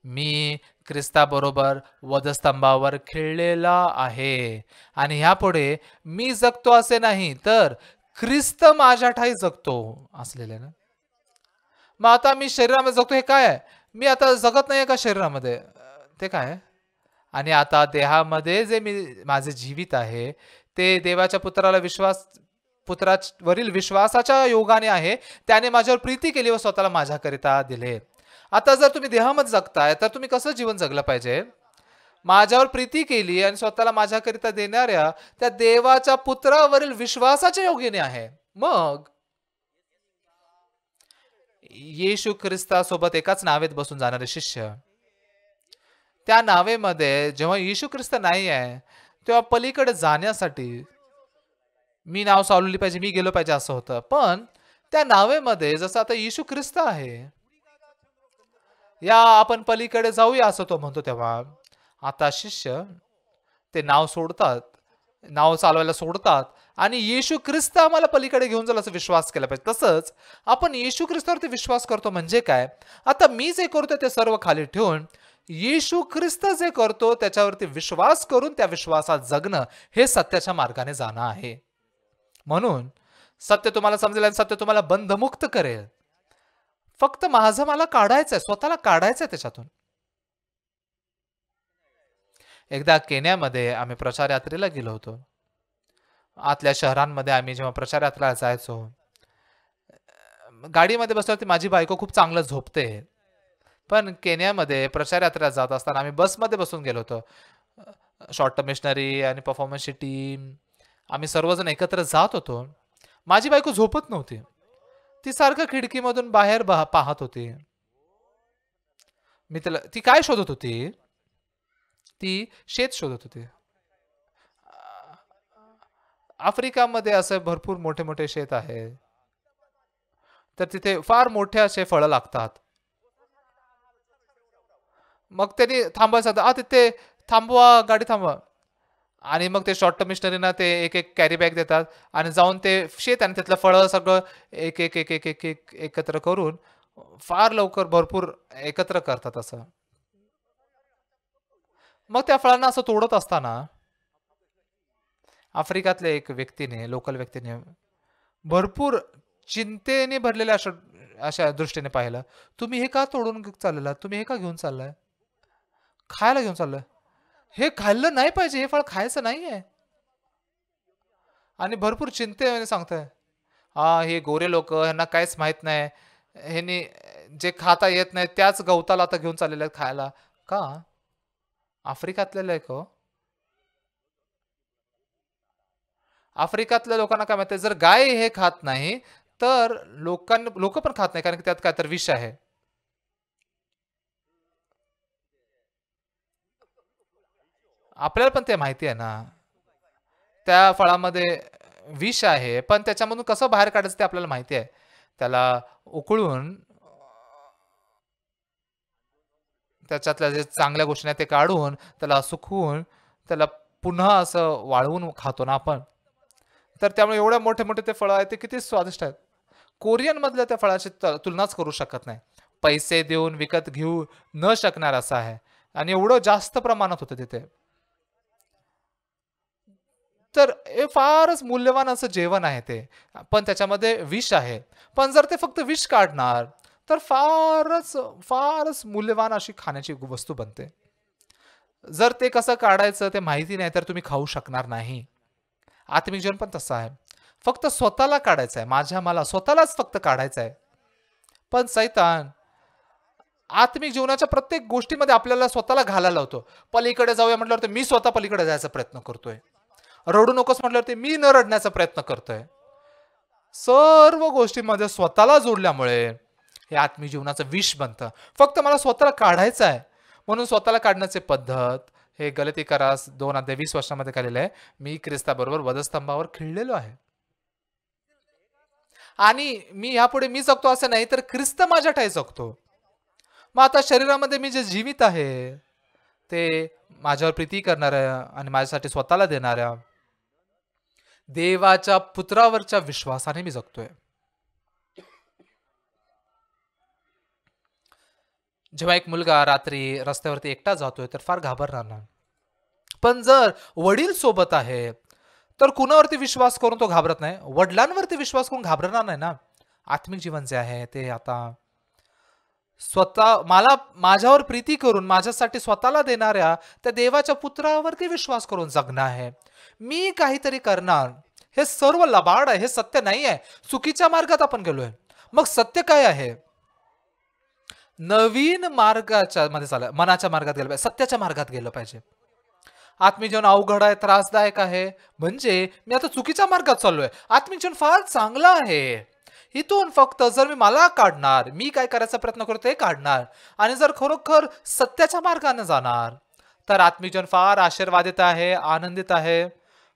मी ख्रिस्ताबरोबर वधस्तंभावर खिळलेला आहे आणि ह्यापुढे मी जगतो असे नाही, तर ख्रिस्त माझ्या ठाई जगतो असलेले ना. मग आता मी शरीरामध्ये जगतो हे काय आहे, मी आता जगत नाही का शरीरामध्ये, ते काय. आणि आता देहामध्ये जे माझे जीवित आहे ते देवाच्या पुत्रावरील विश्वासाच्या योगाने आहे. त्याने माझ्यावर प्रीती केली व स्वतःला माझ्याकरिता दिले. आता जर तुम्ही देहामध्ये जगताय तर तुम्ही कसं जीवन जगलं पाहिजे, माझ्यावर प्रीती केली आणि स्वतःला माझ्याकरिता देणाऱ्या त्या देवाच्या पुत्रावरील विश्वासाच्या योगीने आहे. मग येशू ख्रिस्तासोबत एकाच नावेत बसून जाणारे शिष्य, त्या नावेमध्ये जेव्हा येशू ख्रिस्त नाही आहे तेव्हा पलीकडे जाण्यासाठी मी नाव सावलेली पाहिजे, मी गेलो पाहिजे असं होतं. पण त्या नावेमध्ये जसं आता येशू ख्रिस्त आहे, या आपण पलीकडे जाऊया असं तो म्हणतो, तेव्हा आता शिष्य ते नाव सोडतात, नाव चालवायला सोडतात आणि येशू ख्रिस्त आम्हाला पलीकडे घेऊन जाईल असं विश्वास केला पाहिजे. तसंच आपण येशू ख्रिस्तावरती विश्वास करतो म्हणजे काय, आता मी जे करतो ते सर्व खाली ठेवून येशू ख्रिस्त जे करतो त्याच्यावरती विश्वास करून त्या विश्वासात जगणं, हे सत्याच्या मार्गाने जाणं आहे. म्हणून सत्य तुम्हाला समजेल आणि सत्य तुम्हाला बंधमुक्त करेल. फक्त माझं मला काढायचंय, स्वतःला काढायचंय त्याच्यातून. एकदा केन्यामध्ये आम्ही प्रचार यात्रेला गेलो होतो. आतल्या शहरांमध्ये आम्ही जेव्हा प्रचार यात्रेला जायचो, गाडीमध्ये बसल्यावरती माझी बायको खूप चांगलं झोपते. पण केन्यामध्ये प्रचार यात्रेला जात असताना आम्ही बसमध्ये बसून गेलो होतो. शॉर्ट टर्म मिशनरी आणि परफॉर्मन्सची टीम आम्ही सर्वजण एकत्र जात होतो. माझी बायको झोपत नव्हती. ती सारखं खिडकीमधून बाहेर पाहत होती. ती काय शोधत होती? ती शेत शोधत होती. आफ्रिकामध्ये असे भरपूर मोठे मोठे शेत आहे. तर तिथे फार मोठे असे फळं लागतात. मग त्यांनी थांबायचं, तिथे थांबवा, गाडी थांबवा. आणि मग ते शॉर्ट टर्म मिशनरीना ते एक एक कॅरी बॅग देतात आणि जाऊन ते शेत आणि त्यातलं फळं सगळं एक एक एक एक एक एक एकत्र करून फार लवकर भरपूर एकत्र करतात असं. मग त्या फळांना असं तोडत असताना आफ्रिकातल्या एक व्यक्तीने, लोकल व्यक्तीने भरपूर चिंतेने भरलेल्या अशा अशा दृष्टीने पाहिलं. तुम्ही हे का तोडून चाललेला? तुम्ही हे का घेऊन चाललाय? खायला घेऊन चाललंय. हे खाल्लं नाही पाहिजे, हे फळ खायचं नाहीये. आणि भरपूर चिंतेने सांगताय, हे गोरे लोक, ह्यांना काहीच माहित नाही, ह्यांनी जे खाता येत नाही त्याच गवताला आता घेऊन चाललेले आहेत खायला. का? आफ्रिकातल्या लोक, आफ्रिकातल्या लोकांना काय माहिती, जर गाय हे खात नाही तर लोक पण खात नाही, कारण की त्यात काय तर विष आहे. आपल्याला पण ते माहिती आहे ना, त्या फळामध्ये विष आहे, पण त्याच्यामधून कसं बाहेर काढायचं ते आपल्याला माहिती आहे. त्याला उकळून त्याच्यातल्या जे चांगल्या गोष्टी आहेत ते काढून, त्याला सुकवून, त्याला पुन्हा असं वाळवून खातो ना आपण. तर त्यामुळे एवढे मोठे मोठे ते फळं आहेत, ते किती स्वादिष्ट आहेत. कोरियन मधल्या त्या फळाची तुलनाच करू शकत नाही. पैसे देऊन विकत घेऊ न शकणार असं आहे. आणि एवढं जास्त प्रमाणात होतं तिथे. तर हे फारच मूल्यवान असं जेवण आहे ते. पण त्याच्यामध्ये विष आहे. पण जर ते फक्त विष काढणार तर फारच फारच मूल्यवान अशी खाण्याची वस्तू बनते. जर ते कसं काढायचं ते माहिती नाही तर तुम्ही खाऊ शकणार नाही. आत्मिक जीवन पण तसं आहे. फक्त स्वतःला काढायचं आहे. मला स्वतःलाच फक्त काढायचं आहे. पण सैतान आत्मिक जीवनाच्या प्रत्येक गोष्टीमध्ये आपल्याला स्वतःला घालायला होतो. पलीकडे जाऊया म्हटल्यावर मी स्वतः पलीकडे जायचा प्रयत्न करतोय. रडू नकोस म्हटल्यावर मी न रडण्याचा प्रयत्न करतोय. सर्व गोष्टींमध्ये स्वतःला जोडल्यामुळे हे आत्मिक जीवनाचं विष बनतं. फक्त मला स्वतःला काढायचं आहे. म्हणून स्वतःला काढण्याची पद्धत हे गलतीकारास 2:20 केलेलं आहे. मी ख्रिस्ताबरोबर वधस्तंभावर खिळलेलो आहे. आणि मी यापुढे मी जगतो असं नाही, तर ख्रिस्त माझ्या ठायी जगतो. मग आता शरीरामध्ये मी जे जीवित आहे ते माझ्यावर प्रीती करणाऱ्या आणि माझ्यासाठी स्वतःला देणाऱ्या देवाच्या पुत्रावरच्या विश्वासाने मी जगतोय. जेव्हा एक मुलगा रात्री रस्त्यावरती एकटा जातोय तर फार घाबरणार ना. पण जर वडील सोबत आहे तर कुणावरती विश्वास करून तो घाबरत नाही? वडिलांवरती विश्वास करून घाबरणार नाही ना. आत्मिक जीवन जे आहे ते आता स्वतः माझ्यावर प्रीती करून माझ्यासाठी स्वतःला देणाऱ्या त्या देवाच्या पुत्रावरती विश्वास करून जगणं आहे. मी काहीतरी करणार, हे सर्व लबाड आहे, हे सत्य नाही आहे. चुकीच्या मार्गात आपण गेलोय. मग सत्य काय आहे? नवीन मार्गाच्या मध्ये चाललं, मनाच्या मार्गात गेलं पाहिजे, सत्याच्या मार्गात गेलं पाहिजे. आत्मिक जीवन अवघड आहे, त्रासदायक आहे, म्हणजे मी आता चुकीच्या मार्गात चाललोय. आत्मिक जीवन फार चांगलं आहे. इथून फक्त जर मी मला काढणार, मी काय करायचा प्रयत्न करतो ते काढणार आणि जर खरोखर सत्याच्या मार्गाने जाणार, तर आत्मिक जीवन फार आशीर्वादित आहे, आनंदित आहे.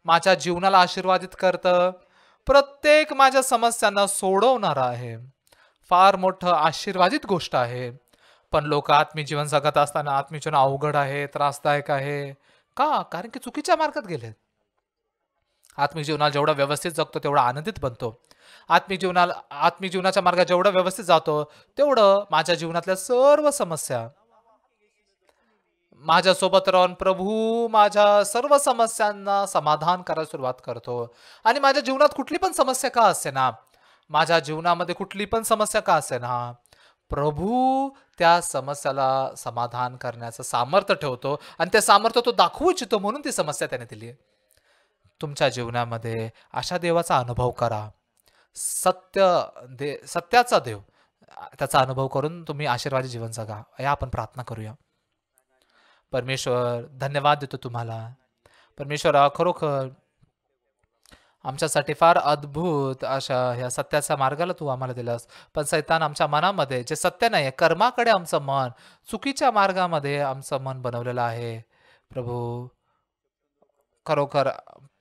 माझ्या जीवनाला आशीर्वादित करतं. प्रत्येक माझ्या समस्यांना सोडवणार आहे. फार मोठं आशीर्वादित गोष्ट आहे. पण लोक आत्मिक जीवन जगत असताना आत्मिक जीवन अवघड आहे, त्रासदायक आहे. का? कारण की चुकीच्या मार्गात गेलेत. आत्मिक जीवनाला जेवढा व्यवस्थित जगतो तेवढा आनंदित बनतो. आत्मिक जीवनाच्या मार्गात जेवढं व्यवस्थित जातो, तेवढं माझ्या जीवनातल्या सर्व समस्या माझ्यासोबत राहून प्रभू माझ्या सर्व समस्यांना समाधान करायला सुरुवात करतो. आणि माझ्या जीवनात कुठली पण समस्या का असेना, माझ्या जीवनामध्ये कुठली पण समस्या का असेना, प्रभू त्या समस्याला समाधान करण्याचं सामर्थ्य ठेवतो आणि ते सामर्थ्य तो दाखवू इच्छितो म्हणून ती समस्या त्याने दिली आहे. तुमच्या जीवनामध्ये अशा देवाचा अनुभव करा. सत्याचा देव, त्याचा अनुभव करून तुम्ही आशीर्वादी जीवन जगा. या आपण प्रार्थना करूया. परमेश्वर, धन्यवाद देतो तुम्हाला. परमेश्वरा, खरोखर आमच्यासाठी फार अद्भुत अशा ह्या सत्याच्या मार्गाला तू आम्हाला दिलास. पण सैतान आमच्या मनामध्ये जे सत्य नाही आहे, कर्माकडे आमचं मन, चुकीच्या मार्गामध्ये आमचं मन बनवलेलं आहे. प्रभू, खरोखर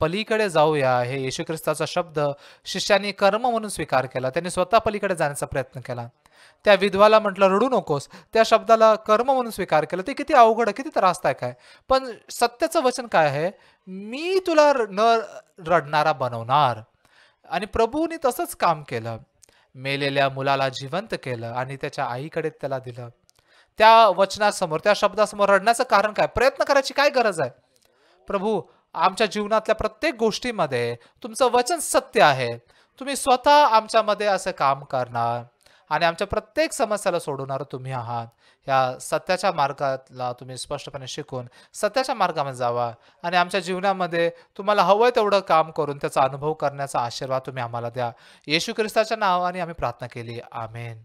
पलीकडे जाऊया. हे येशू ख्रिस्ताचा शब्द शिष्यांनी कर्म म्हणून स्वीकार केला. त्यांनी स्वतः पलीकडे जाण्याचा प्रयत्न केला. त्या विधवाला म्हटलं रडू नकोस, त्या शब्दाला कर्म म्हणून स्वीकार केलं. ते किती अवघड आहे, किती त्रासदायक आहे. पण सत्याचं वचन काय आहे? मी तुला न रडणारा बनवणार. आणि प्रभूने तसंच काम केलं. मेलेल्या मुलाला जिवंत केलं आणि त्याच्या आईकडे त्याला दिलं. त्या वचनासमोर, त्या शब्दासमोर रडण्याचं कारण काय? प्रयत्न करायची काय गरज आहे? प्रभू, आमच्या जीवनातल्या प्रत्येक गोष्टीमध्ये तुमचं वचन सत्य आहे. तुम्ही स्वतः आमच्यामध्ये असं काम करणार आणि आमच्या प्रत्येक समस्याला सोडवणार तुम्ही आहात. या सत्याच्या मार्गाला तुम्ही स्पष्टपणे शिकून सत्याच्या मार्गामध्ये जावा आणि आमच्या जीवनामध्ये तुम्हाला हवंय तेवढं काम करून त्याचा अनुभव करण्याचा आशीर्वाद तुम्ही आम्हाला द्या. येशू ख्रिस्ताच्या नावाने आम्ही प्रार्थना केली. आमेन.